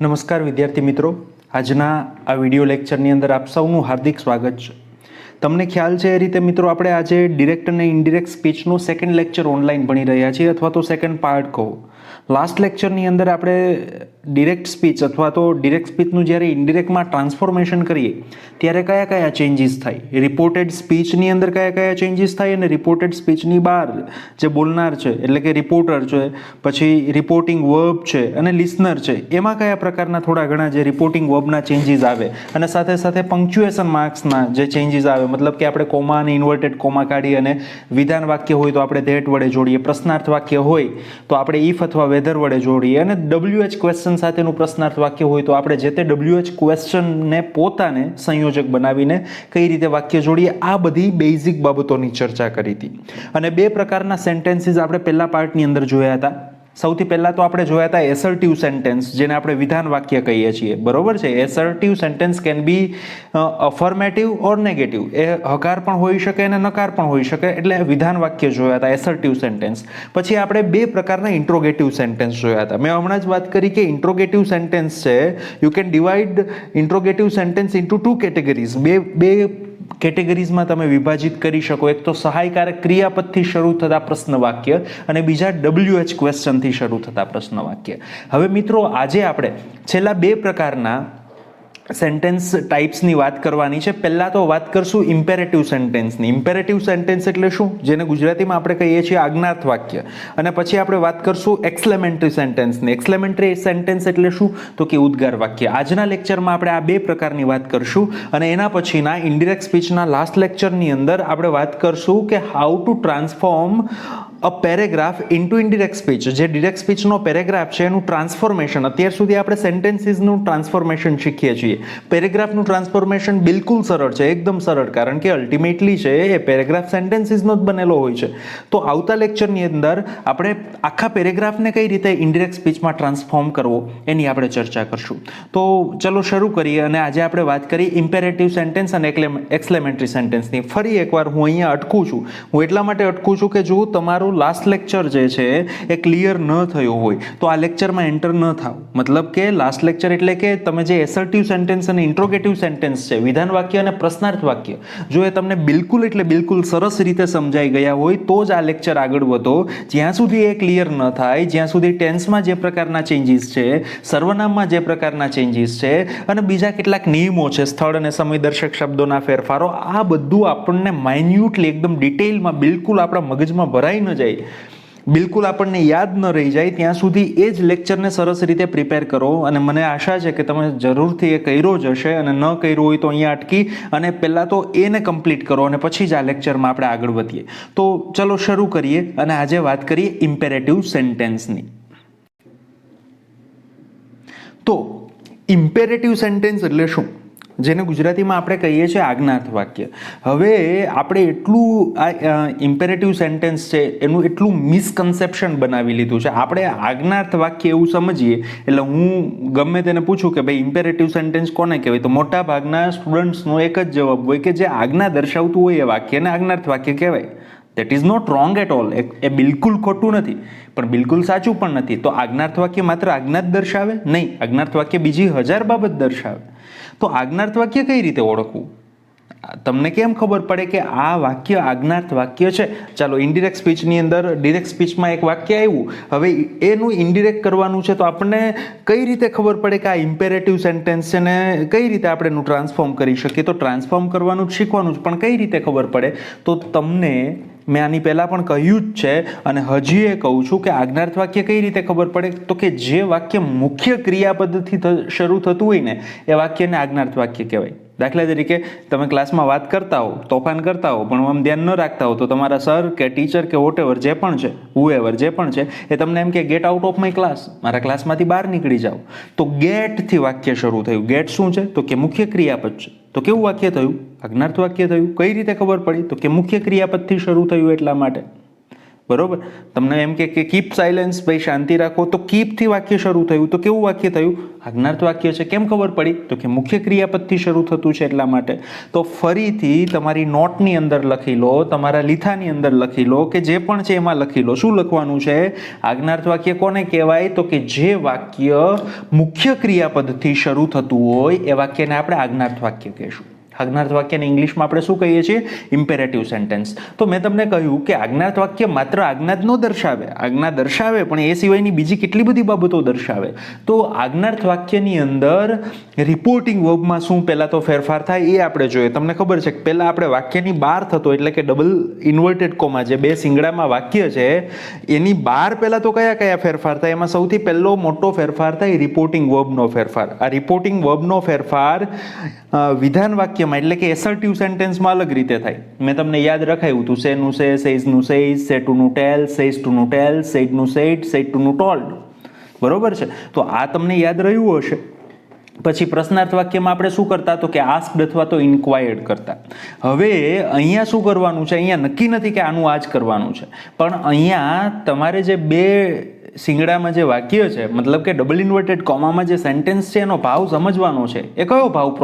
નમસ્કાર વિદ્યાર્થી મિત્રો, આજના આ વિડીયો લેક્ચરની અંદર આપ સૌનું હાર્દિક સ્વાગત છે. તમને ખ્યાલ છે એ રીતે મિત્રો આપણે આજે ડિરેક્ટ અને ઇનડિરેક્ટ સ્પીચનું સેકન્ડ લેક્ચર ઓનલાઈન ભણી રહ્યા છીએ, અથવા તો સેકન્ડ પાર્ટ કહો. લાસ્ટ લેક્ચરની અંદર આપણે ડિરેક્ટ સ્પીચ અથવા તો ડિરેક્ટ સ્પીચનું જ્યારે ઇનડિરેક્ટમાં ટ્રાન્સફોર્મેશન કરીએ ત્યારે કયા કયા ચેન્જીસ થાય, રિપોર્ટેડ સ્પીચની અંદર કયા કયા ચેન્જીસ થાય અને રિપોર્ટેડ સ્પીચની બહાર જે બોલનાર છે એટલે કે રિપોર્ટર છે, પછી રિપોર્ટિંગ વર્બ છે અને લિસનર છે, એમાં કયા પ્રકારના થોડા ઘણા જે રિપોર્ટિંગ વર્બના ચેન્જીસ આવે અને સાથે સાથે પંક્ચ્યુએશન માર્ક્સના જે ચેન્જીસ આવે, મતલબ કે આપણે કોમા અને ઇન્વર્ટેડ કોમા કાઢી અને વિધાન વાક્ય હોય તો આપણે ધેટ વડે જોડીએ, પ્રશ્નાર્થ વાક્ય હોય તો આપણે ઇફ અથવા વેધર વડે જોડીએ, અને WH ક્વેશ્ચન સાથેનું પ્રશ્નાર્થ વાક્ય હોય તો આપણે જે તે WH ક્વેશ્ચનને પોતાને સંયોજક બનાવીને કઈ રીતે વાક્ય જોડીએ, આ બધી બેઝિક બાબતોની ચર્ચા કરી હતી. અને બે પ્રકારના સેન્ટેન્સીસ આપણે પહેલા પાર્ટની અંદર જોયા હતા. સૌથી પહેલાં તો આપણે જોયા હતા એસર્ટિવ સેન્ટેન્સ, જેને આપણે વિધાન વાક્ય કહીએ છીએ, બરોબર છે. Assertive sentence can be affirmative or negative, એ હકાર પણ હોઈ શકે અને નકાર પણ હોઈ શકે, એટલે વિધાન વાક્ય જોયા હતા એસર્ટિવ સેન્ટેન્સ. પછી આપણે બે પ્રકારના ઇન્ટ્રોગેટિવ સેન્ટેન્સ જોયા હતા. મેં હમણાં જ વાત કરી કે ઇન્ટ્રોગેટિવ સેન્ટેન્સ છે, you can divide interrogative sentence into two categories. બે કેટેગરીઝમાં તમે વિભાજિત કરી શકો. એક તો સહાયકારક ક્રિયાપદથી શરૂ થતા પ્રશ્ન વાક્ય અને બીજા WH ક્વેશ્ચનથી શરૂ થતા પ્રશ્ન વાક્ય. હવે મિત્રો, આજે આપણે છેલ્લા બે પ્રકારના સેન્ટેન્સ ટાઈપ્સની વાત કરવાની છે. પહેલા તો વાત કરશું ઇમ્પેરેટિવ સેન્ટેન્સની. ઇમ્પેરેટિવ સેન્ટેન્સ એટલે શું, જેને ગુજરાતીમાં આપણે કહીએ છીએ આજ્ઞાર્થ વાક્ય. અને પછી આપણે વાત કરશું એક્સક્લેમેટરી સેન્ટેન્સની. એક્સક્લેમેટરી સેન્ટેન્સ એટલે શું, તો કે ઉદ્ગાર વાક્ય. આજના લેક્ચરમાં આપણે આ બે પ્રકારની વાત કરશું અને એના પછીના ઇનડિરેક્ટ સ્પીચના લાસ્ટ લેક્ચરની અંદર આપણે વાત કરશું કે how to transform a paragraph into indirect speech. જે ડિરેક્ટ સ્પીચનો પેરેગ્રાફ છે એનું ટ્રાન્સફોર્મેશન, અત્યાર સુધી આપણે સેન્ટેન્સીસનું ટ્રાન્સફોર્મેશન શીખીએ છીએ. પેરેગ્રાફનું ટ્રાન્સફોર્મેશન બિલકુલ સરળ છે, એકદમ સરળ, કારણ કે અલ્ટિમેટલી છે એ પેરેગ્રાફ સેન્ટેન્સીસનો જ બનેલો હોય છે. તો આવતા લેક્ચરની અંદર આપણે આખા પેરેગ્રાફને કઈ રીતે ઇનડિરેક્ટ સ્પીચમાં ટ્રાન્સફોર્મ કરવો એની આપણે ચર્ચા કરશું. તો ચલો શરૂ કરીએ. અને આજે આપણે વાત કરી ઇમ્પેરેટિવ સેન્ટેન્સ અને એક્સક્લેમેટરી સેન્ટેન્સની. ફરી એકવાર હું અહીંયા અટકું છું. હું એટલા માટે અટકું છું કે જો તમારું લાસ્ટ લેક્ચર જે છે એ ક્લિયર ન થયો હોય તો આ લેક્ચરમાં એન્ટર ન થાવ. મતલબ કે લાસ્ટ લેક્ચર એટલે કે તમે જે એસર્ટિવ સેન્ટેન્સ અને ઇન્ટ્રોગેટિવ સેન્ટેન્સ છે, વિધાન વાક્ય અને પ્રશ્નાર્થ વાક્ય, જો એ તમને બિલકુલ એટલે બિલકુલ સરસ રીતે સમજાઈ ગયા હોય તો જ આ લેક્ચર આગળ વધો. જ્યાં સુધી એ ક્લિયર ન થાય, જ્યાં સુધી ટેન્સમાં જે પ્રકારના ચેન્જીસ છે, સર્વનામમાં જે પ્રકારના ચેન્જીસ છે અને બીજા કેટલાક નિયમો છે, સ્થળ અને સમય દર્શક શબ્દોના ફેરફારો, આ બધું આપણને માઇન્યુટલી એકદમ ડિટેલમાં બિલકુલ આપણા મગજમાં ભરાઈ ન જાય, બિલકુલ આપણને યાદ ન રહી જાય, ત્યાં સુધી એ જ લેક્ચરને સરસ રીતે પ્રિપેર કરો. અને મને આશા છે કે તમે જરૂરથી એ કર્યો જ હશે, અને ન કર્યો હોય તો અહીંયા અટકી અને પહેલાં તો એને કમ્પ્લીટ કરો અને પછી જ આ લેક્ચરમાં આપણે આગળ વધીએ. તો ચલો શરૂ કરીએ અને આજે વાત કરીએ ઇમ્પેરેટિવ સેન્ટેન્સની. તો ઇમ્પેરેટિવ સેન્ટેન્સ એટલે શું, જેને ગુજરાતીમાં આપણે કહીએ છીએ આજ્ઞાર્થ વાક્ય. હવે આપણે એટલું આ ઇમ્પેરેટિવ સેન્ટેન્સ છે એનું એટલું મિસકન્સેપ્શન બનાવી લીધું છે. આપણે આજ્ઞાર્થ વાક્ય એવું સમજીએ, એટલે હું ગમે તેને પૂછું કે ભાઈ ઇમ્પેરેટિવ સેન્ટેન્સ કોને કહેવાય, તો મોટા ભાગના સ્ટુડન્ટ્સનો એક જ જવાબ હોય કે જે આજ્ઞા દર્શાવતું હોય એ વાક્યને આજ્ઞાર્થ વાક્ય કહેવાય. That is not wrong at all. એ બિલકુલ ખોટું નથી પણ બિલકુલ સાચું પણ નથી. તો આજ્ઞાર્થ વાક્ય માત્ર આજ્ઞા જ દર્શાવે નહીં, આજ્ઞાર્થ વાક્ય બીજી 1000 બાબત દર્શાવે. તો આજ્ઞાર્થ વાક્ય કઈ રીતે ઓળખવું, તમને કેમ ખબર પડે કે આ વાક્ય આજ્ઞાર્થ વાક્ય છે? ચાલો ઇનડિરેક્ટ સ્પીચની અંદર ડિરેક્ટ સ્પીચમાં એક વાક્ય આવ્યું, હવે એનું ઇનડિરેક્ટ કરવાનું છે, તો આપણને કઈ રીતે ખબર પડે કે આ ઇમ્પેરેટિવ સેન્ટેન્સ છે ને કઈ રીતે આપણે એનું ટ્રાન્સફોર્મ કરી શકીએ? તો ટ્રાન્સફોર્મ કરવાનું જ શીખવાનું જ, પણ કઈ રીતે ખબર પડે? તો તમને મેં આની પહેલાં પણ કહ્યું જ છે અને હજી એ કહું છું કે આજ્ઞાર્થ વાક્ય કઈ રીતે ખબર પડે, તો કે જે વાક્ય મુખ્ય ક્રિયાપદથી શરૂ થતું હોય ને એ વાક્યને આજ્ઞાર્થ વાક્ય કહેવાય. દાખલા તરીકે તમે ક્લાસમાં વાત કરતા હો, તોફાન કરતા હો, પણ આમ ધ્યાન ન રાખતા હો, તો તમારા સર કે ટીચર કે વોટેવર જે પણ છે, હુએવર જે પણ છે, એ તમને એમ કે get out of my class, મારા ક્લાસમાંથી બહાર નીકળી જાઓ. તો ગેટથી વાક્ય શરૂ થયું. ગેટ શું છે, તો કે મુખ્ય ક્રિયાપદ છે. તો કેવું વાક્ય થયું? આજ્ઞાર્થ વાક્ય થયું. કઈ રીતે ખબર પડી? તો કે મુખ્ય ક્રિયાપદથી શરૂ થયું એટલા માટે. બરોબર. તમને એમ કે કીપ સાયલેન્સ, ભાઈ શાંતિ રાખો, તો કીપથી વાક્ય શરૂ થયું. તો કેવું વાક્ય થયું? આજ્ઞાર્થ વાક્ય છે. કેમ ખબર પડી? તો કે મુખ્ય ક્રિયાપદથી શરૂ થતું છે એટલા માટે. તો ફરીથી તમારી નોટની અંદર લખી લો, તમારા લીથાની અંદર લખી લો, કે જે પણ છે એમાં લખી લો. શું લખવાનું છે? આજ્ઞાર્થ વાક્ય કોને કહેવાય? તો કે જે વાક્ય મુખ્ય ક્રિયાપદથી શરૂ થતું હોય એ વાક્યને આપણે આજ્ઞાર્થ વાક્ય કહીશું. આજ્ઞાર્થ વાક્યને ઇંગ્લિશમાં આપણે શું કહીએ છીએ? Imperative sentence. તો મેં તમને કહ્યું કે આજ્ઞાર્થ વાક્ય માત્ર આજ્ઞા જ ન દર્શાવે, આજ્ઞા દર્શાવે પણ એ સિવાયની બીજી કેટલી બધી બાબતો દર્શાવે. તો આજ્ઞાર્થ વાક્યની અંદર રિપોર્ટિંગ વર્બમાં શું પહેલાં તો ફેરફાર થાય એ આપણે જોઈએ. તમને ખબર છે કે પહેલાં આપણે વાક્યની બહાર થતો, એટલે કે ડબલ ઇન્વર્ટેડ કોમા, જે બે શિંગડામાં વાક્ય છે એની બહાર પહેલાં તો કયા કયા ફેરફાર થાય? એમાં સૌથી પહેલો મોટો ફેરફાર થાય રિપોર્ટિંગ વર્બનો ફેરફાર. આ રિપોર્ટિંગ વર્બનો ફેરફાર વિધાન વાક્યમાં એટલે કે એસર્ટિવ સેન્ટેન્સમાં અલગ રીતે થાય. મેં તમને યાદ રખાયું હતું, સેનું સે, સેઝનું સેઝ, સે ટુનું ટેલ, સેઝ ટુનું ટેલ, સેડનું સેડ, સેડ ટુનું ટોલ્ડ. બરોબર છે. તો આ તમને યાદ રહ્યું હશે. પછી પ્રશ્નાર્થ વાક્યમાં આપણે શું કરતા? તો કે આસ્ક્ડ અથવા તો ઇન્ક્વાયર્ડ કરતા. હવે અહીંયા શું કરવાનું છે? અહીંયા નક્કી નથી કે આનું આ જ કરવાનું છે, પણ અહીંયા તમારે જે બે શિંગડામાં જે વાક્ય છે, મતલબ કે ડબલ ઇન્વર્ટેડ કોમામાં જે સેન્ટેન્સ છે એનો ભાવ સમજવાનો છે. એ કયો ભાવ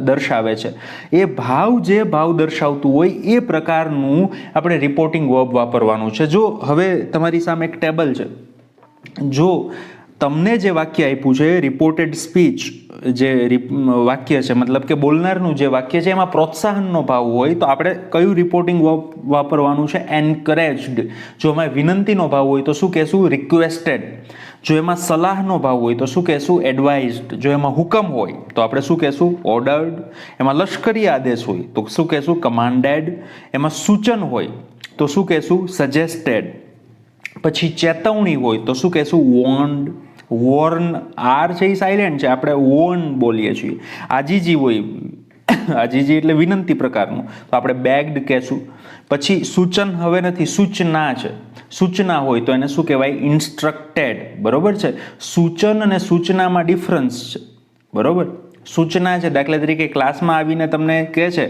દર્શાવે છે? એ ભાવ જે ભાવ દર્શાવતું હોય એ પ્રકારનું આપણે રિપોર્ટિંગ વર્બ વાપરવાનું છે. જો હવે તમારી સામે એક ટેબલ છે, જો તમને જે વાક્ય આપ્યું છે રિપોર્ટેડ સ્પીચ, જે વાક્ય છે મતલબ કે બોલનારનું જે વાક્ય છે એમાં પ્રોત્સાહનનો ભાવ હોય તો આપણે કયું રિપોર્ટિંગ વાપરવાનું છે? એન્કરેજ્ડ. જો એમાં વિનંતીનો ભાવ હોય તો શું કહેશું? રિક્વેસ્ટેડ. જો એમાં સલાહનો ભાવ હોય તો શું કહેશું? એડવાઇઝડ. જો એમાં હુકમ હોય તો આપણે શું કહેશું? ઓર્ડર્ડ. એમાં લશ્કરી આદેશ હોય તો શું કહેશું? કમાન્ડેડ. એમાં સૂચન હોય તો શું કહેશું? સજેસ્ટેડ. પછી ચેતવણી હોય તો શું કહેશું? વોર્ન્ડ. વોર્ન, આર છે એ સાયલેન્ટ છે, આપણે વોર્ન બોલીએ છીએ. આજીજી હોય, આજીજી એટલે વિનંતી પ્રકારનું, તો આપણે બેગ્ડ કહેશું. પછી સૂચન હવે નથી, સૂચના છે. સૂચના હોય તો એને શું કહેવાય? ઇન્સ્ટ્રક્ટેડ. બરોબર છે. સૂચન અને સૂચનામાં ડિફરન્સ છે. બરોબર. સૂચના છે, દાખલા તરીકે ક્લાસમાં આવીને તમને કહે છે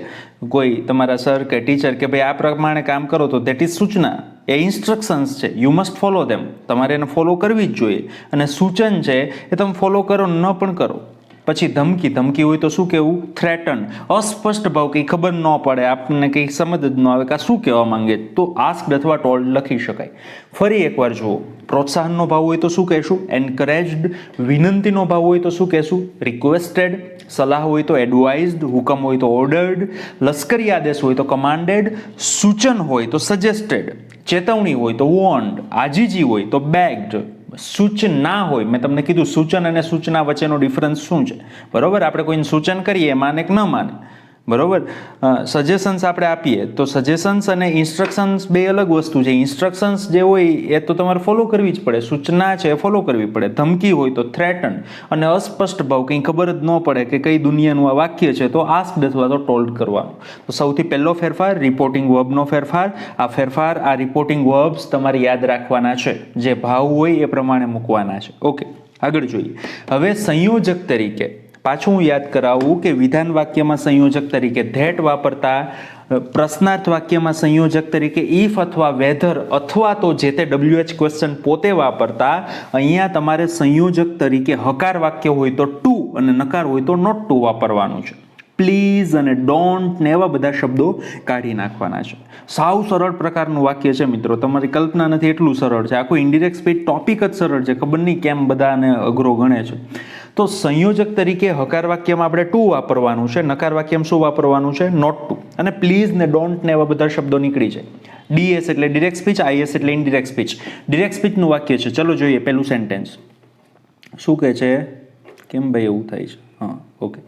કોઈ તમારા સર કે ટીચર કે ભાઈ આ પ્રમાણે કામ કરો, તો દેટ ઇઝ સૂચના. એ ઇન્સ્ટ્રક્શન્સ છે, યુ મસ્ટ ફોલો ધેમ. તમારે એને ફોલો કરવી જ જોઈએ. અને સૂચન છે એ તમે ફોલો કરો ન પણ કરો. પછી ધમકી, ધમકી હોય તો શું કહેવું? થ્રેટન. અસ્પષ્ટ ભાવ, કંઈ ખબર ન પડે, આપણને કંઈ સમજ જ ન આવે કે આ શું કહેવા માંગે, તો આસ્ક્ડ અથવા ટોલ્ડ લખી શકાય. ફરી એકવાર જુઓ, પ્રોત્સાહનનો ભાવ હોય તો શું કહેશું? એન્કરેજ્ડ. વિનંતીનો ભાવ હોય તો શું કહેશું? રિક્વેસ્ટેડ. સલાહ હોય તો એડવાઇઝડ. હુકમ હોય તો ઓર્ડર્ડ. લશ્કરી આદેશ હોય તો કમાન્ડેડ. સૂચન હોય તો સજેસ્ટેડ. ચેતવણી હોય તો વોર્ન્ડ. આજીજી હોય તો બેગ્ડ. સૂચના હોય, મેં તમને કીધું સૂચન અને સૂચના વચ્ચેનો ડિફરન્સ શું છે. બરોબર. આપણે કોઈને સૂચન કરીએ, માને કે ન માને. બરોબર. સજેશન્સ આપણે આપીએ તો સજેશન્સ અને ઇન્સ્ટ્રક્શન્સ બે અલગ વસ્તુ છે. ઇન્સ્ટ્રક્શન્સ જે હોય એ તો તમારે ફોલો કરવી જ પડે, સૂચના છે એ ફોલો કરવી પડે. ધમકી હોય તો થ્રેટન. અને અસ્પષ્ટ ભાવ, કંઈ ખબર જ ન પડે કે કઈ દુનિયાનું આ વાક્ય છે, તો આસ્ક્ડ અથવા તો ટોલ્ડ કરવાનું. તો સૌથી પહેલો ફેરફાર રિપોર્ટિંગ વર્બનો ફેરફાર. આ રિપોર્ટિંગ વર્બ્સ તમારે યાદ રાખવાના છે, જે ભાવ હોય એ પ્રમાણે મૂકવાના છે. ઓકે, આગળ જોઈએ. હવે સંયોજક તરીકે પાછું હું યાદ કરાવું કે વિધાન વાક્યમાં સંયોજક તરીકે ધેટ વાપરતા, પ્રશ્નાર્થ વાક્યમાં સંયોજક તરીકે ઇફ અથવા વેધર અથવા તો જે તે WH ક્વેશ્ચન પોતે વાપરતા, અહીંયા તમારે સંયોજક તરીકે હકાર વાક્ય હોય તો ટુ અને નકાર હોય તો નોટ ટુ વાપરવાનું છે. પ્લીઝ અને ડોન્ટ ને એવા બધા શબ્દો કાઢી નાખવાના છે. સાવ સરળ પ્રકારનું વાક્ય છે મિત્રો, તમારી કલ્પના નથી એટલું સરળ છે. આખું ઇન્ડિરેક્ટ સ્પીચ ટોપિક જ સરળ છે, ખબર નહીં કેમ બધાને અઘરો ગણે છે. તો સંયોજક તરીકે હકાર વાક્યમાં આપણે ટુ વાપરવાનું છે, નકાર વાક્યમાં શું વાપરવાનું છે? Not to. અને પ્લીઝ ને ડોન્ટ ને એવા બધા શબ્દો નીકળી જાય. ડીએસ એટલે ડિરેક્ટ સ્પીચ, આઈએસ એટલે ઇનડિરેક્ટ સ્પીચ. ડિરેક્ટ સ્પીચનું વાક્ય છે, ચલો જોઈએ પહેલું સેન્ટેન્સ શું કહે છે. કેમ ભાઈ એવું થાય છે? હા, okay.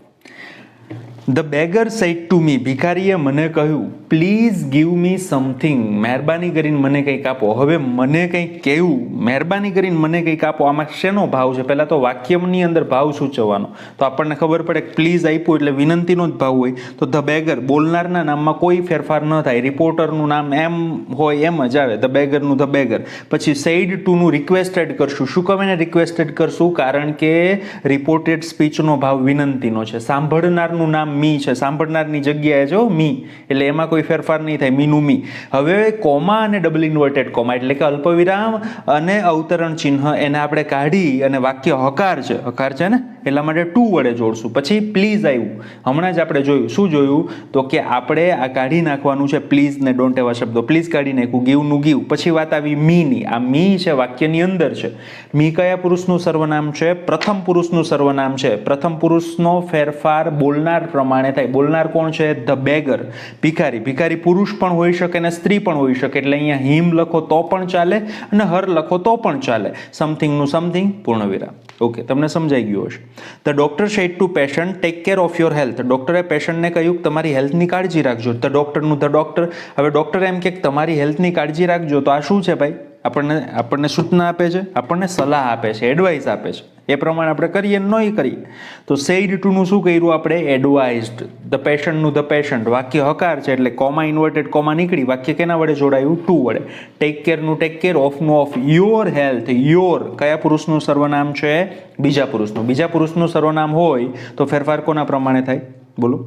The beggar said to me, ભિખારીએ મને કહ્યું, પ્લીઝ ગીવ મી સમથિંગ, મહેરબાની કરીને મને કંઈક આપો. હવે મને કંઈક કહેવું, મહેરબાની કરીને મને કંઈક આપો, આમાં શેનો ભાવ છે? પહેલાં તો વાક્યની અંદર ભાવ સૂચવવાનો, તો આપણને ખબર પડે કે પ્લીઝ આપ્યું એટલે વિનંતીનો જ ભાવ હોય. તો ધ બેગર, બોલનારના નામમાં કોઈ ફેરફાર ન થાય, રિપોર્ટરનું નામ એમ હોય એમ જ આવે, ધ બેગરનું ધ બેગર. પછી સેડ ટુનું રિક્વેસ્ટેડ કરશું. શું કહે એને રિક્વેસ્ટેડ કરશું? કારણ કે રિપોર્ટેડ સ્પીચનો ભાવ વિનંતીનો છે. સાંભળનારનું નામ મી છે, સાંભળનારની જગ્યાએ જો મી, એટલે એમાં કોઈ ફેરફાર નહીં થાય, મીનું મી. હવે કોમા અને ડબલ ઇન્વર્ટેડ કોમા એટલે કે અલ્પવિરામ અને અવતરણ ચિહ્ન એને આપણે કાઢી અને વાક્ય હકાર છે ને એટલા માટે ટુ વડે જોડશું. પછી પ્લીઝ આવ્યું, હમણાં જ આપણે જોયું. શું જોયું? તો કે આપણે આ કાઢી નાખવાનું છે પ્લીઝ ને ડોન્ટ એવા શબ્દો. પ્લીઝ કાઢી નાખ્યું, ગીવનું ગીવ. પછી વાત આવી મીની. આ મી છે વાક્યની અંદર છે. મી કયા પુરુષનું સર્વનામ છે? પ્રથમ પુરુષનું સર્વનામ છે. પ્રથમ પુરુષનો ફેરફાર બોલનાર પ્રમાણે થાય. બોલનાર કોણ છે? ધ બેગર, ભિખારી. ભિખારી પુરુષ પણ હોઈ શકે અને સ્ત્રી પણ હોઈ શકે, એટલે અહીંયા હિમ લખો તો પણ ચાલે અને હર લખો તો પણ ચાલે. સમથિંગનું સમથિંગ, પૂર્ણવિરામ. ઓકે, તમને સમજાઈ ગયું હશે. The doctor said to patient take care of your health. ડોક્ટરે પેશન્ટને કહ્યું તમારી હેલ્થની કાળજી રાખજો. ધ ડોક્ટરનું ધ ડોક્ટર. હવે ડોક્ટર એમ કે તમારી હેલ્થની કાળજી રાખજો, તો આ શું છે ભાઈ? આપણને સૂચના આપે છે, આપણને સલાહ આપે છે, એડવાઇસ આપે છે. એ પ્રમાણે આપણે કરીએ નહીં કરીએ. તો સેડ ટુનું શું કર્યું આપણે? એડવાઇઝડ. ધ પેશન્ટનું ધ પેશન્ટ. વાક્ય હકાર છે એટલે કોમા ઇન્વર્ટેડ કોમા નીકળી. વાક્ય કેના વડે જોડાયું? ટુ વડે. ટેક કેરનું ટેક કેર, ઓફનું ઓફ. Your health. યોર કયા પુરુષનું સર્વનામ છે? બીજા પુરુષનું. બીજા પુરુષનું સર્વનામ હોય તો ફેરફાર કોના પ્રમાણે થાય? બોલો.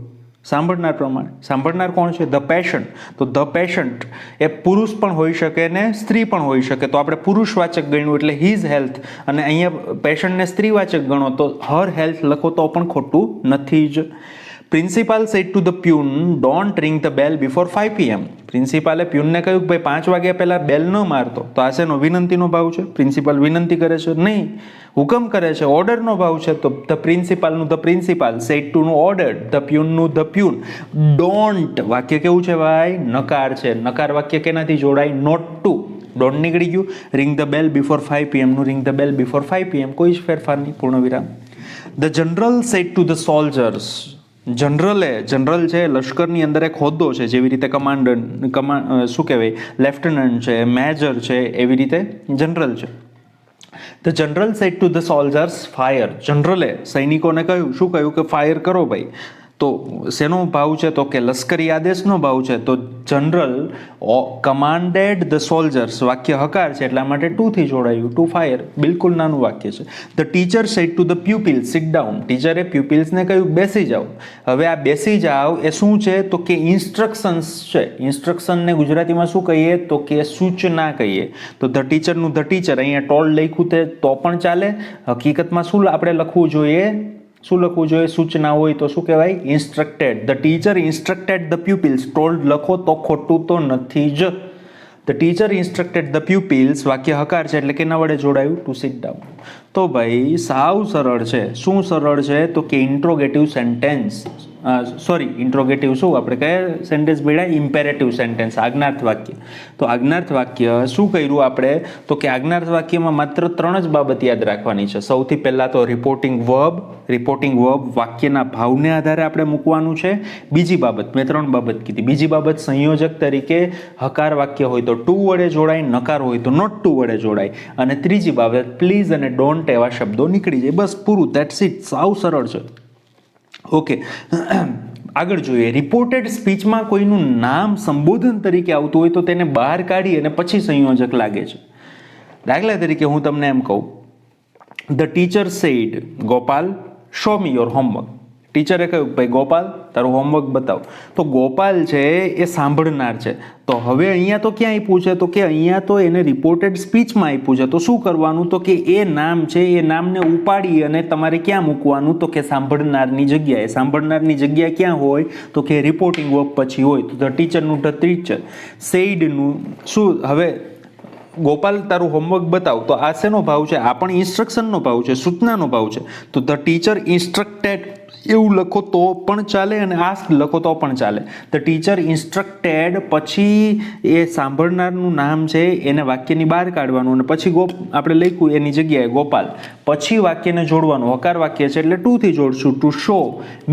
સાંભળનાર પ્રમાણે. સાંભળનાર કોણ છે? The patient. તો ધ પેશન્ટ એ પુરુષ પણ હોઈ શકે ને સ્ત્રી પણ હોઈ શકે, તો આપણે પુરુષવાચક ગણ્યું એટલે હિઝ હેલ્થ. અને અહીંયા પેશન્ટને સ્ત્રીવાચક ગણો તો હર હેલ્થ લખો તો પણ ખોટું નથી જ. Principal sad to the peon don't ring the bell before 5 PM. પ્રિન્સિપાલે પ્યુનને કહ્યું કે ભાઈ 5 વાગ્યા પહેલા બેલ ન મારતો. તો આ શેનો? વિનંતીનો ભાવ છે. પ્રિન્સિપાલ વિનંતી કરે છે? નહીં, હુકમ કરે છે. ઓર્ડરનો ભાવ છે. તો ધ પ્રિન્સિપાલનું ધ પ્રિન્સિપાલ, સેડ ટુનું ઓર્ડર, ધ પ્યુનનું ધ પ્યુન. ડોન્ટ વાક્ય કેવું છે ભાઈ? નકાર છે. નકાર વાક્ય કેનાથી જોડાય? Not two. ડોન્ટ નીકળી ગયું. Ring the bell before 5 PM નું ring the bell before 5 PM, કોઈ જ ફેરફાર નહીં, પૂર્ણ વિરામ. The general said to the soldiers. General છે લશ્કરની અંદર એક હોદ્દો છે, જેવી રીતે કમાન્ડર શું કહેવાય, લેફ્ટનન્ટ છે, મેજર છે, એવી રીતે જનરલ છે. The general said to the soldiers fire. જનરલે સૈનિકોને કહ્યું, શું કહ્યું? કે ફાયર કરો ભાઈ. તો શેનો ભાવ છે? તો કે લશ્કરી આદેશનો ભાવ છે. તો જનરલ કમાન્ડેડ ધ સોલ્જર્સ, વાક્ય હકાર છે એટલા માટે ટુ થી જોડાયું, ટુ ફાયર. બિલકુલ નાનું વાક્ય છે. The teacher said to the pupils sit down. ટીચરે પ્યુપિલ્સને કહ્યું બેસી જાઓ. હવે આ બેસી જાઓ એ શું છે? તો કે ઇન્સ્ટ્રક્શન્સ છે. ઇન્સ્ટ્રક્શનને ગુજરાતીમાં શું કહીએ? તો કે સૂચના કહીએ. તો ધ ટીચરનું ધ ટીચર, અહીંયા ટોલ્ડ લખ્યું તે તો પણ ચાલે. હકીકતમાં શું આપણે લખવું જોઈએ? શું લખવું જોઈએ? સૂચના હોય તો શું કહેવાય? Instructed. The teacher instructed the pupils. Told લખો તો ખોટું તો નથી જ. The teacher instructed the pupils, વાક્ય હકાર છે એટલે કેના વડે જોડાયું? Two sit down. તો ભાઈ સાવ સરળ છે. શું સરળ છે? તો કે ઇન્ટ્રોગેટિવ સેન્ટેન્સ. ઇન્ટ્રોગેટિવ શું આપણે કયા સેન્ટેન્સ ભેળા? ઇમ્પેરેટિવ સેન્ટેન્સ, આજ્ઞાર્થ વાક્ય. તો આજ્ઞાર્થ વાક્ય શું કર્યું આપણે? તો કે આજ્ઞાર્થ વાક્યમાં માત્ર 3 જ બાબત યાદ રાખવાની છે. સૌથી પહેલાં તો રિપોર્ટિંગ વર્બ. રિપોર્ટિંગ વર્બ વાક્યના ભાવને આધારે આપણે મૂકવાનું છે. બીજી બાબત, મેં 3 બાબત કીધી. બીજી બાબત, સંયોજક તરીકે હકાર વાક્ય હોય તો ટુ વડે જોડાય, નકાર હોય તો નોટ ટુ વડે જોડાય. અને ત્રીજી બાબત, પ્લીઝ અને ડોન્ટ એવા શબ્દો નીકળી જાય. બસ પૂરું, ધેટ્સ ઇટ. સાવ સરળ છે. ઓકે, આગળ જોઈએ. રિપોર્ટેડ સ્પીચમાં કોઈનું નામ સંબોધન તરીકે આવતું હોય તો તેને બહાર કાઢી અને પછી સંયોજક લાગે છે. દાખલા તરીકે હું તમને એમ કહું, the teacher said Gopal show me your homework. ટીચરે કહ્યું ભાઈ ગોપાલ તારું હોમવર્ક બતાવ. તો ગોપાલ છે એ સાંભળનાર છે. તો હવે અહીંયા તો ક્યાં આપ્યું છે? તો કે અહીંયા તો એને રિપોર્ટેડ સ્પીચમાં આપ્યું છે. તો શું કરવાનું? તો કે એ નામ છે એ નામને ઉપાડી અને તમારે ક્યાં મૂકવાનું? તો કે સાંભળનારની જગ્યાએ. સાંભળનારની જગ્યા ક્યાં હોય? તો કે રિપોર્ટિંગ વર્બ પછી હોય. તો ધ ટીચરનું ધ ટીચર, સેડનું શું? હવે ગોપાલ તારું હોમવર્ક બતાવ. તો આ શેનો ભાવ છે? આ પણ ઇન્સ્ટ્રક્શનનો ભાવ છે, સૂચનાનો ભાવ છે. તો ધ ટીચર ઇન્સ્ટ્રક્ટેડ એવું લખો તો પણ ચાલે અને આસ્ક લખો તો પણ ચાલે. ધ ટીચર ઇન્સ્ટ્રક્ટેડ પછી એ સાંભળનારનું નામ છે એને વાક્યની બહાર કાઢવાનું અને પછી આપણે લખ્યું એની જગ્યાએ ગોપાલ, પછી વાક્યને જોડવાનું. હકાર વાક્ય છે એટલે ટુ થી જોડશું. To show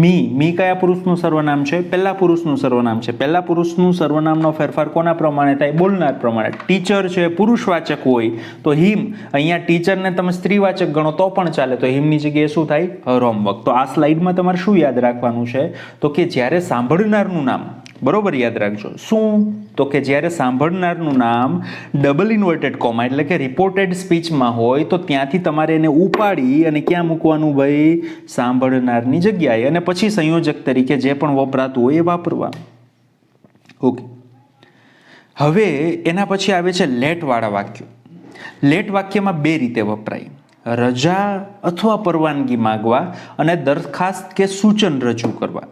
me. મી કયા પુરુષનું સર્વનામ છે? પહેલા પુરુષનું સર્વનામ છે. પહેલા પુરુષનું સર્વનામનો ફેરફાર કોના પ્રમાણે થાય? બોલનાર પ્રમાણે. ટીચર છે પુરુષવાચક હોય તો હિમ. અહીંયા ટીચરને તમે સ્ત્રીવાચક ગણો તો પણ ચાલે. તો હિમની જગ્યાએ શું થાય? Her homework. તો આ સ્લાઇડમાં તમારે શું યાદ રાખવાનું છે? તો કે જ્યારે સાંભળનારનું નામ બરોબર યાદ રાખજો. શું? તો કે જ્યારે સાંભળનારનું નામ ડબલ ઇન્વર્ટેડ કોમા એટલે કે રિપોર્ટેડ સ્પીચમાં હોય તો ત્યાંથી તમારે એને ઉપાડી અને ક્યાં મૂકવાનું ભાઈ? સાંભળનારની જગ્યાએ, અને પછી સંયોજક તરીકે જે પણ વપરાતું હોય એ વાપરવાનું. ઓકે. હવે એના પછી આવે છે લેટવાળા વાક્યો. લેટ વાક્યમાં બે રીતે વપરાય: રજા અથવા પરવાનગી માંગવા અને દરખાસ્ત કે સૂચન રજૂ કરવા.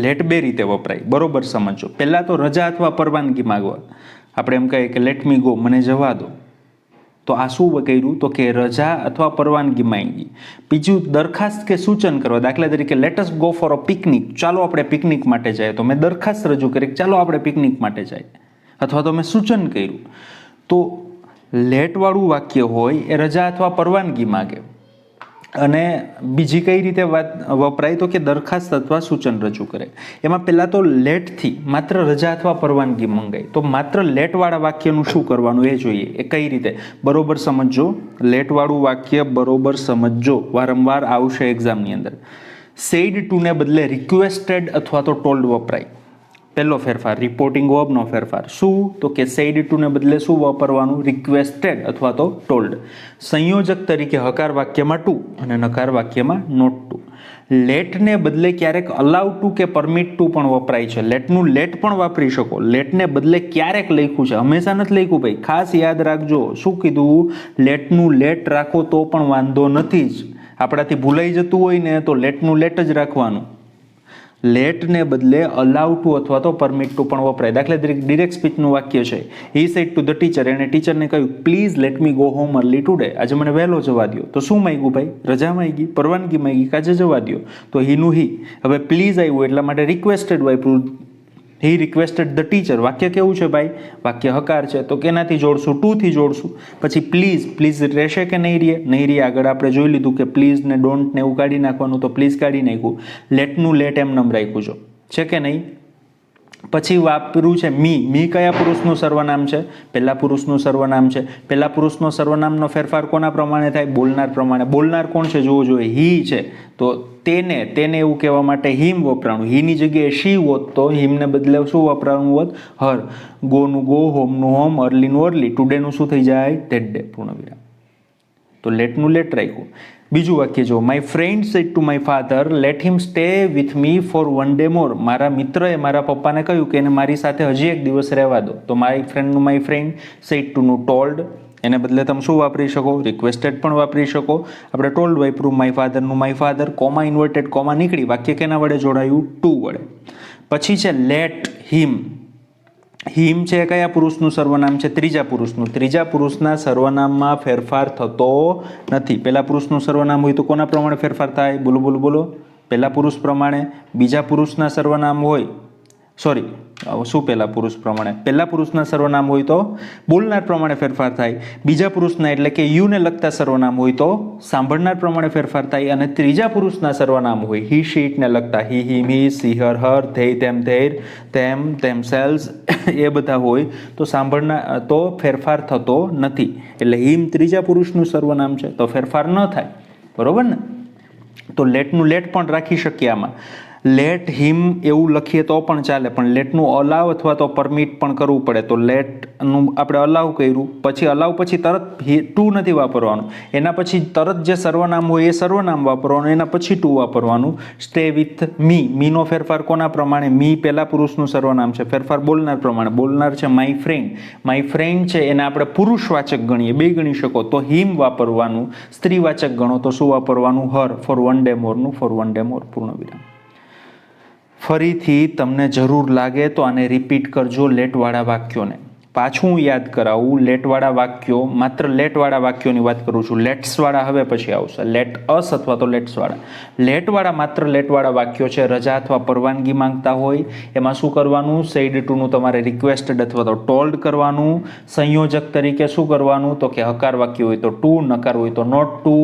લેટ બે રીતે વપરાય, બરોબર સમજો. પહેલા તો રજા અથવા પરવાનગી માંગવા. આપણે એમ કહીએ કે લેટ મી ગો, મને જવા દો. તો આ શું કર્યું? તો કે રજા અથવા પરવાનગી માંગી. બીજું દરખાસ્ત કે સૂચન કરવા. દાખલા તરીકે late us go for a picnic, ચાલો આપણે પિકનિક માટે જાય. તો મેં દરખાસ્ત રજૂ કરી, ચાલો આપણે પિકનિક માટે જાય. અથવા તો મેં સૂચન કર્યું. તો લેટવાળું વાક્ય હોય એ રજા અથવા પરવાનગી માગે. અને બીજી કઈ રીતે વાત વપરાય? તો કે દરખાસ્ત અથવા સૂચન રજૂ કરે. એમાં પહેલાં તો લેટથી માત્ર રજા અથવા પરવાનગી મંગાય. તો માત્ર લેટવાળા વાક્યનું શું કરવાનું એ જોઈએ. એ કઈ રીતે? બરોબર સમજજો. લેટવાળું વાક્ય બરોબર સમજજો, વારંવાર આવશે એક્ઝામની અંદર. સેડ ટુ ને બદલે રિક્વેસ્ટેડ અથવા તો ટોલ્ડ વપરાય. પહેલો ફેરફાર, રિપોર્ટિંગ વર્બનો ફેરફાર. શું? તો કે સેડ ટુ ને બદલે શું વાપરવાનું? રિક્વેસ્ટેડ અથવા તો ટોલ્ડ. સંયોજક તરીકે હકાર વાક્યમાં ટુ અને નકાર વાક્યમાં નોટ ટુ. લેટને બદલે ક્યારેક અલાઉ ટુ કે પરમિટ ટુ પણ વપરાય છે. લેટનું લેટ પણ વાપરી શકો. લેટને બદલે ક્યારેક લખ્યું છે, હંમેશા નથી લખ્યું ભાઈ, ખાસ યાદ રાખજો. શું કીધું? લેટનું લેટ રાખો તો પણ વાંધો નથી જ. આપણાથી ભૂલાઈ જતું હોય ને તો લેટનું લેટ જ રાખવાનું. લેટને બદલે અલાઉ ટુ અથવા તો પરમિટ ટુ પણ વપરાય. દાખલા તરીકે ડિરેક્ટ સ્પીચનું વાક્ય છે. He said to the teacher, એણે ટીચરને કહ્યું please let me go home early today, આજે મને વહેલો જવા દો. તો શું માંગ્યું ભાઈ? રજા માંગી, પરવાનગી માંગી, આજે જવા દો. તો હીનું હી. હવે પ્લીઝ આવ્યું એટલા માટે રિક્વેસ્ટેડ વાપર્યું. હી રિક્વેસ્ટેડ ધ ટીચર. વાક્ય કેવું છે ભાઈ? વાક્ય હકાર છે, તો કેનાથી જોડશું? ટુ થી જોડશું. પછી પ્લીઝ, પ્લીઝ રહેશે કે નહીં રહે? નહીં રહે. આગળ આપણે જોઈ લીધું કે પ્લીઝ ને ડોન્ટ ને એવું કાઢી નાખવાનું, તો પ્લીઝ કાઢી નાખ્યું. લેટનું લેટ એમ નમ રાખ્યું છો, છે કે નહીં? પછી વાપર્યું છે મી. મી કયા પુરુષનું સર્વનામ છે? પહેલા પુરુષનું સર્વનામ છે. પહેલા પુરુષનો સર્વનામનો ફેરફાર કોના પ્રમાણે થાય? બોલનાર પ્રમાણે. બોલનાર કોણ છે? જોવું જોઈએ. હી છે, તો તેને એવું કહેવા માટે હિમ વપરાણું. હીની જગ્યાએ શી હોત તો હિમને બદલે શું વપરાણું હોત? હર. ગોનું ગો, હોમનું હોમ, અર્લીનું અર્લી. ટુડેનું શું થઈ જાય? ધેટ ડે, પૂર્ણવિરામ. તો લેટનું લેટ રાખ્યું. બીજું વાક્ય જો, my friend said to my father let him stay with me for one day more. મારા મિત્રએ મારા પપ્પાને કહ્યું કે એને મારી સાથે હજી એક દિવસ રહેવા દો. તો માય ફ્રેન્ડનું માય ફ્રેન્ડ, સેડ ટુનું ટોલ્ડ. એને બદલે તમે શું વાપરી શકો? રિક્વેસ્ટેડ પણ વાપરી શકો. આપણે ટોલ્ડ વાપર્યું. માય ફાધરનું my father, comma inverted comma નીકળી. વાક્ય કેના વડે જોડાયું? ટુ વડે. પછી છે લેટ હિમ. હિમ છે કયા પુરુષનું સર્વનામ છે? ત્રીજા પુરુષનું. ત્રીજા પુરુષના સર્વનામમાં ફેરફાર થતો નથી. પહેલા પુરુષનું સર્વનામ હોય તો કોના પ્રમાણે ફેરફાર થાય? બોલો બોલો બોલો. પહેલા પુરુષ પ્રમાણે. બીજા પુરુષના સર્વનામ હોય, સોરી, શું પહેલા પુરુષ પ્રમાણે? પહેલા પુરુષના સર્વનામ હોય તો બોલનાર પ્રમાણે ફેરફાર થાય. બીજા પુરુષના એટલે કે યુને લગતા સર્વનામ હોય તો સાંભળનાર પ્રમાણે ફેરફાર થાય. અને ત્રીજા પુરુષના સર્વનામ હોય હી શીટને લગતા, હી હિમ હી, સી હર હર, ધેય તેમ ધેર, તેમ તેમ સેલ્સ, એ બધા હોય તો સાંભળનાર તો ફેરફાર થતો નથી. એટલે હિમ ત્રીજા પુરુષનું સર્વનામ છે તો ફેરફાર ન થાય. બરોબર ને? તો લેટનું લેટ પણ રાખી શકીએ આમાં. લેટ હિમ એવું લખીએ તો પણ ચાલે, પણ લેટનું અલાવ અથવા તો પરમિટ પણ કરવું પડે. તો લેટનું આપણે અલાવ કર્યું, પછી અલાવ પછી તરત ટુ નથી વાપરવાનું. એના પછી તરત જે સર્વનામ હોય એ સર્વનામ વાપરવાનું, એના પછી ટુ વાપરવાનું. સ્ટે વિથ મી. મીનો ફેરફાર કોના પ્રમાણે? મી પહેલા પુરુષનું સર્વનામ છે, ફેરફાર બોલનાર પ્રમાણે. બોલનાર છે માય ફ્રેન્ડ. માય ફ્રેન્ડ છે એને આપણે પુરુષવાચક ગણીએ, બે ગણી શકો તો હિમ વાપરવાનું. સ્ત્રીવાચક ગણો તો શું વાપરવાનું? હર. ફોર વન ડે મોરનું ફોર વન ડે મોર, પૂર્ણ વિરામ. ફરીથી તમને જરૂર લાગે તો આને રિપીટ કરજો લેટવાળા વાક્યોને. પાછું યાદ કરાવું, લેટવાળા વાક્યો, માત્ર લેટવાળા વાક્યોની વાત કરું છું. લેટ્સવાળા હવે પછી આવશે. લેટ અસ અથવા તો લેટ્સવાળા. લેટવાળા માત્ર લેટવાળા વાક્યો છે. રજા અથવા પરવાનગી માંગતા હોય એમાં શું કરવાનું? સેડ ટુનું તમારે રિક્વેસ્ટેડ અથવા તો ટોલ્ડ કરવાનું. સંયોજક તરીકે શું કરવાનું? તો કે હકાર વાક્ય હોય તો ટુ, નકાર હોય તો નોટ ટુ.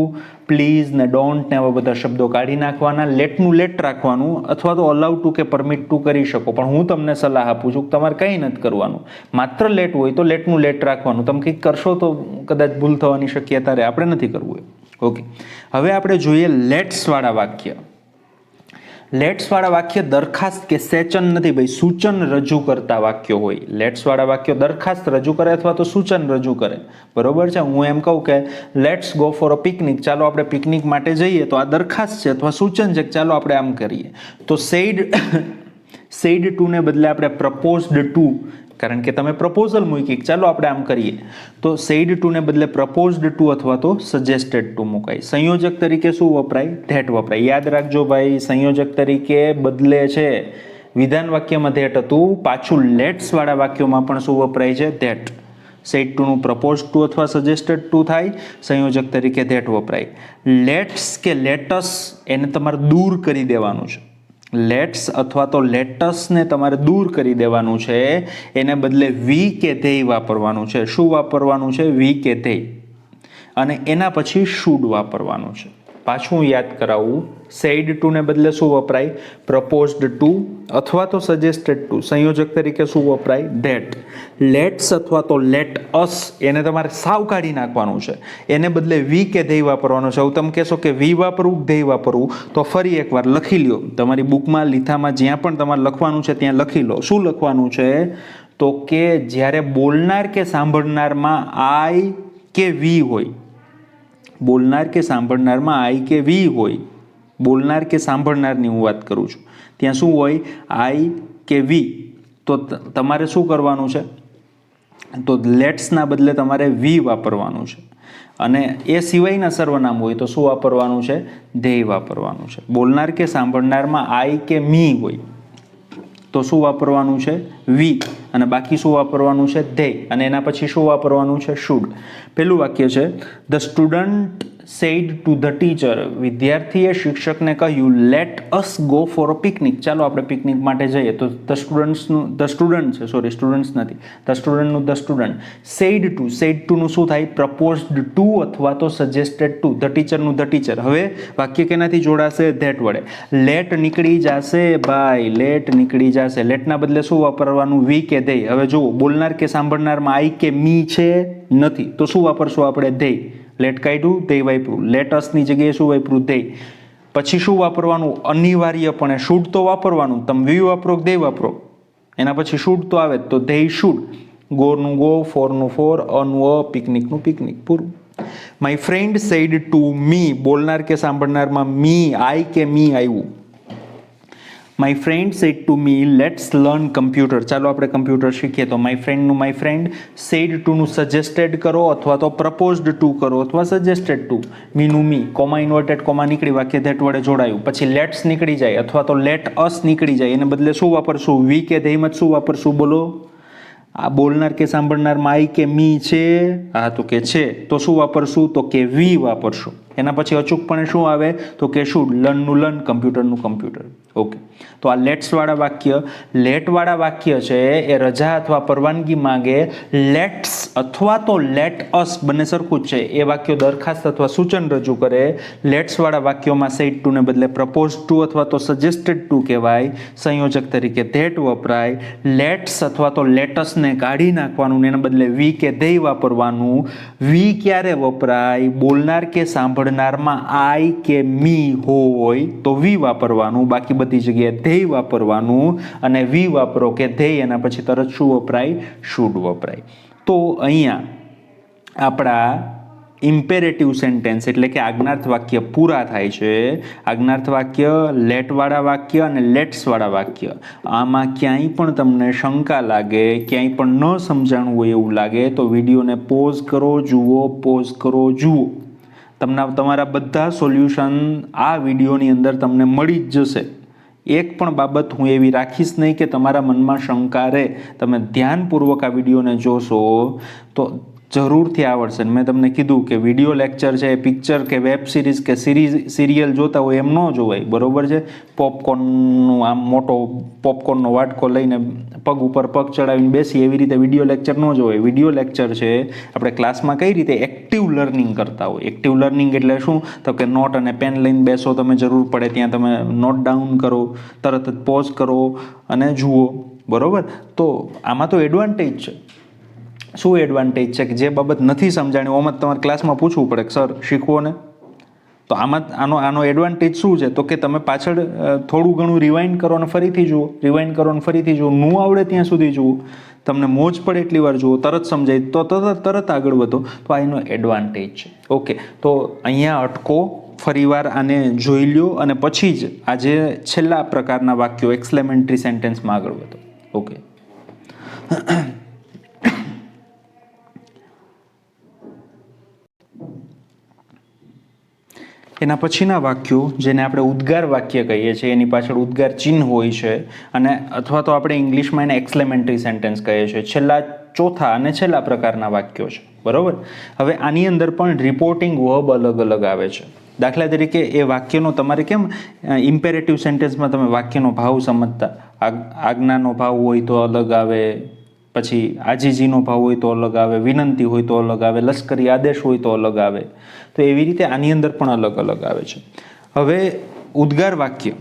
પ્લીઝ ને ડોન્ટ ને આવા બધા શબ્દો કાઢી નાખવાના. લેટનું લેટ રાખવાનું અથવા તો અલાઉ ટુ કે પરમિટ ટુ કરી શકો, પણ હું તમને સલાહ આપું છું કે તમારે કંઈ નથી કરવાનું. માત્ર લેટ હોય તો લેટનું લેટ રાખવાનું. તમે કંઈક કરશો તો કદાચ ભૂલ થવાની શક્યતા રહે. આપણે નથી કરવું. ઓકે, હવે આપણે જોઈએ લેટ્સવાળા વાક્ય. લેટ્સ વાળા વાક્ય દરખાસ્ત કે સેચન નથી ભાઈ, સૂચન રજૂ કરતા વાક્યો હોય. લેટ્સ વાળા વાક્યો દરખાસ્ત રજૂ કરે અથવા તો સૂચન રજૂ કરે. બરોબર છે. હું એમ કહું કે let's go for a picnic, ચાલો આપણે પિકનિક માટે જઈએ, તો આ દરખાસ્ત છે અથવા સૂચન છે કે ચાલો આપણે આમ કરીએ. તો સેડ ટુ ને બદલે આપણે પ્રપોઝડ ટુ, કારણ કે તમે પ્રપોઝલ મૂકી ચાલો આપણે આમ કરીએ, તો સેડ ટુ ને બદલે પ્રપોઝડ ટુ અથવા તો સજેસ્ટેડ ટુ મુકાય. સંયોજક તરીકે શું વપરાય? ધેટ વપરાય. યાદ રાખજો ભાઈ, સંયોજક તરીકે બદલે છે. વિધાન વાક્યમાં ધેટ હતું, પાછું લેટ્સ વાળા વાક્યોમાં પણ શું વપરાય છે? ધેટ. સેડ ટુ નું પ્રપોઝ ટુ અથવા સજેસ્ટેડ ટુ થાય, સંયોજક તરીકે ધેટ વપરાય. લેટ્સ કે લેટસ એને તમારે દૂર કરી દેવાનું છે. લેટ્સ અથવા તો લેટસને તમારે દૂર કરી દેવાનું છે, એને બદલે વી કે ધેય વાપરવાનું છે. શું વાપરવાનું છે? વી કે ધેય. અને એના પછી શુડ વાપરવાનું છે. પાછું હું યાદ કરાવું, સેડ ટુ ને બદલે શું વપરાય? પ્રપોઝડ ટુ અથવા તો સજેસ્ટેડ ટુ. સંયોજક તરીકે શું વપરાય? ધેટ. લેટ્સ અથવા તો લેટ અસ એને તમારે સાવ કાઢી નાખવાનું છે, એને બદલે વી કે ધેય વાપરવાનું છે. હવે તમે કહેશો કે વી વાપરવું ધેય વાપરવું, તો ફરી એકવાર લખી લ્યો, તમારી બુકમાં લીથામાં જ્યાં પણ તમારે લખવાનું છે ત્યાં લખી લો. શું લખવાનું છે? તો કે જ્યારે બોલનાર કે સાંભળનારમાં આઈ કે વી હોય, બોલનાર કે સાંભળનારમાં આઈ કે વી હોય, બોલનાર કે સાંભળનારની હું વાત કરું છું, ત્યાં શું હોય? આઈ કે વી. તો તમારે શું કરવાનું છે? તો લેટ્સના બદલે તમારે વી વાપરવાનું છે. અને એ સિવાયના સર્વનામ હોય તો શું વાપરવાનું છે? ધેય વાપરવાનું છે. બોલનાર કે સાંભળનારમાં આઈ કે મી હોય તો શું વાપરવાનું છે? વી. અને બાકી શું વાપરવાનું છે? ધેય. અને એના પછી શું વાપરવાનું છે? શુડ. પેલું વાક્ય છે, the student said to the teacher, વિદ્યાર્થીએ શિક્ષકને કહ્યું, let us go for a picnic, ચાલો આપણે પિકનિક માટે જઈએ. તો ધ સ્ટુડન્ટ છે, સોરી સ્ટુડન્ટ્સ નથી, ધ સ્ટુડન્ટનું ધ સ્ટુડન્ટ. સેડ ટુનું શું થાય? પ્રપોઝડ ટુ અથવા તો સજેસ્ટેડ ટુ. ધ ટીચરનું ધ ટીચર. હવે વાક્ય કેનાથી જોડાશે? ધેટ વડે. લેટ નીકળી જશે ભાઈ, લેટ નીકળી જશે. લેટના બદલે શું વાપરવાનું? વી કે ધેય. હવે જુઓ, બોલનાર કે સાંભળનારમાં આઈ કે મી છે? નથી. તો શું વાપરશું આપણે? ધેય. લેટ કાઢ્યું, ધેય વાપર્યું. લેટ અસની જગ્યાએ શું વાપર્યું? ધેય. પછી શું વાપરવાનું? અનિવાર્યપણે શુડ તો વાપરવાનું. તમે વી વાપરો કે ધેય વાપરો, એના પછી શુડ તો આવે, તો ધેય શુડ. ગોનું ગો, ફોરનું ફોર, અનું અ, પિકનિકનું પિકનિક. પૂરું. My friend said to me, બોલનાર કે સાંભળનારમાં મી, આઈ કે મી આવ્યું. My friend said to me, let's learn computer, ચાલો આપણે કમ્પ્યુટર શીખીએ. તો માય ફ્રેન્ડનું માય ફ્રેન્ડ, સેડ ટુનું સજેસ્ટેડ કરો અથવા તો પ્રપોઝડ ટુ કરો અથવા સજેસ્ટેડ ટુ. મીનું મી, કોમા ઇન્વર્ટેડ કોમા નીકળી, વાક્ય ધેટ વડે જોડાયું. પછી લેટ્સ નીકળી જાય અથવા તો લેટ અસ નીકળી જાય, એને બદલે શું વાપરશું? વી કે ધેયમાં શું વાપરશું? બોલો. આ બોલનાર કે સાંભળનારમાં આઈ કે મી છે? હા, તો કે છે, તો શું વાપરશું? તો કે વી વાપરશું. એના પછી અચૂકપણે શું આવે? તો કે શુડ. લર્નનું લર્ન, કમ્પ્યુટરનું કમ્પ્યુટર. ઓકે. તો આ લેટ્સ વાળા વાક્ય, લેટ વાળા વાક્ય છે એ રજા અથવા પરવાનગી માંગે. લેટ્સ અથવા તો લેટ અસ બંને સરખું જ છે, એ વાક્યો દરખાસ્ત અથવા સૂચન રજૂ કરે. લેટ્સ વાળા વાક્યોમાં સેડ ટુ ને બદલે પ્રપોઝ ટુ અથવા તો સજેસ્ટેડ ટુ કહેવાય, સંયોજક તરીકે ધેટ વપરાય. લેટ્સ અથવા તો લેટસને કાઢી નાખવાનું, એના બદલે વી કે ધેય વાપરવાનું. વી ક્યારે વપરાય? બોલનાર કે સાંભળનારમાં આઈ કે મી હોય તો વી વાપરવાનું, બાકી બધી જગ્યાએ ધેય વાપરવાનું. અને વી વાપરો કે ધેય, એના પછી તરત શું વપરાય? શુડ વપરાય. તો અહીંયા આપણા ઇમ્પેરેટિવ સેન્ટેન્સ એટલે કે આજ્ઞાર્થ વાક્ય પૂરા થાય છે. આજ્ઞાર્થ વાક્ય, લેટવાળા વાક્ય અને લેટ્સવાળા વાક્ય. આમાં ક્યાંય પણ તમને શંકા લાગે, ક્યાંય પણ ન સમજાણું હોય એવું લાગે તો વિડીયોને પોઝ કરો, જુઓ, પોઝ કરો, જુઓ. તમારા બધા સોલ્યુશન આ વિડીયોની અંદર તમને મળી જ જશે. એક પણ બાબત હું એવી રાખીશ નહીં કે તમારા મનમાં શંકા રહે. તમે ધ્યાનપૂર્વક આ વિડીયોને જોશો તો જરૂરથી આવડશે. મેં તમને કીધું કે વિડીયો લેક્ચર છે, પિક્ચર કે વેબ સિરીઝ કે સિરિયલ જોતા હોય એમ ન જોવાય, બરોબર છે? પોપકોર્નનું આમ મોટો પોપકોર્નનો વાટકો લઈને પગ ઉપર પગ ચડાવીને બેસી એવી રીતે વિડીયો લેક્ચર ન જોવાય. વિડીયો લેક્ચર છે આપણે ક્લાસમાં કઈ રીતે એક્ટિવ લર્નિંગ કરતા હોય. એક્ટિવ લર્નિંગ એટલે શું? તો કે નોટ અને પેન લઈને બેસો, તમે જરૂર પડે ત્યાં તમે નોટ ડાઉન કરો, તરત જ પોઝ કરો અને જુઓ, બરોબર? તો આમાં તો એડવાન્ટેજ છે. શું એડવાન્ટેજ છે? કે જે બાબત નથી સમજાણી ઓમાં તમારે ક્લાસમાં પૂછવું પડે કે સર શીખવો ને, તો આમાં આનો એડવાન્ટેજ શું છે? તો કે તમે પાછળ થોડું ઘણું રિવાઇન્ડ કરો અને ફરીથી જુઓ, રિવાઇન્ડ કરો અને ફરીથી જુઓ, ન આવડે ત્યાં સુધી જુઓ, તમને મોજ પડે એટલી વાર જુઓ, તરત સમજાય તો તરત આગળ વધો. તો આ એનો એડવાન્ટેજ છે. ઓકે, તો અહીંયા અટકો, ફરીવાર આને જોઈ લ્યો અને પછી જ આ જે છેલ્લા પ્રકારના વાક્યો એક્સક્લેમેટરી સેન્ટેન્સમાં આગળ વધો. ઓકે, એના પછીના વાક્યો જેને આપણે ઉદ્ગાર વાક્ય કહીએ છીએ, એની પાછળ ઉદ્ગાર ચિહ્ન હોય છે, અને અથવા તો આપણે ઇંગ્લિશમાં એને એક્સક્લેમેટરી સેન્ટેન્સ કહીએ છીએ. છેલ્લા ચોથા અને છેલ્લા પ્રકારના વાક્યો છે. બરોબર. હવે આની અંદર પણ રિપોર્ટિંગ વર્બ અલગ અલગ આવે છે. દાખલા તરીકે એ વાક્યનો તમારે કેમ ઇમ્પેરેટિવ સેન્ટેન્સમાં તમે વાક્યનો ભાવ સમજતા, આજ્ઞાનો ભાવ હોય તો અલગ આવે, પછી આજીજીનો ભાવ હોય તો અલગ આવે, વિનંતી હોય તો અલગ આવે, લશ્કરી આદેશ હોય તો અલગ આવે. તો એવી રીતે આની અંદર પણ અલગ અલગ આવે છે. હવે ઉદ્ગાર વાક્ય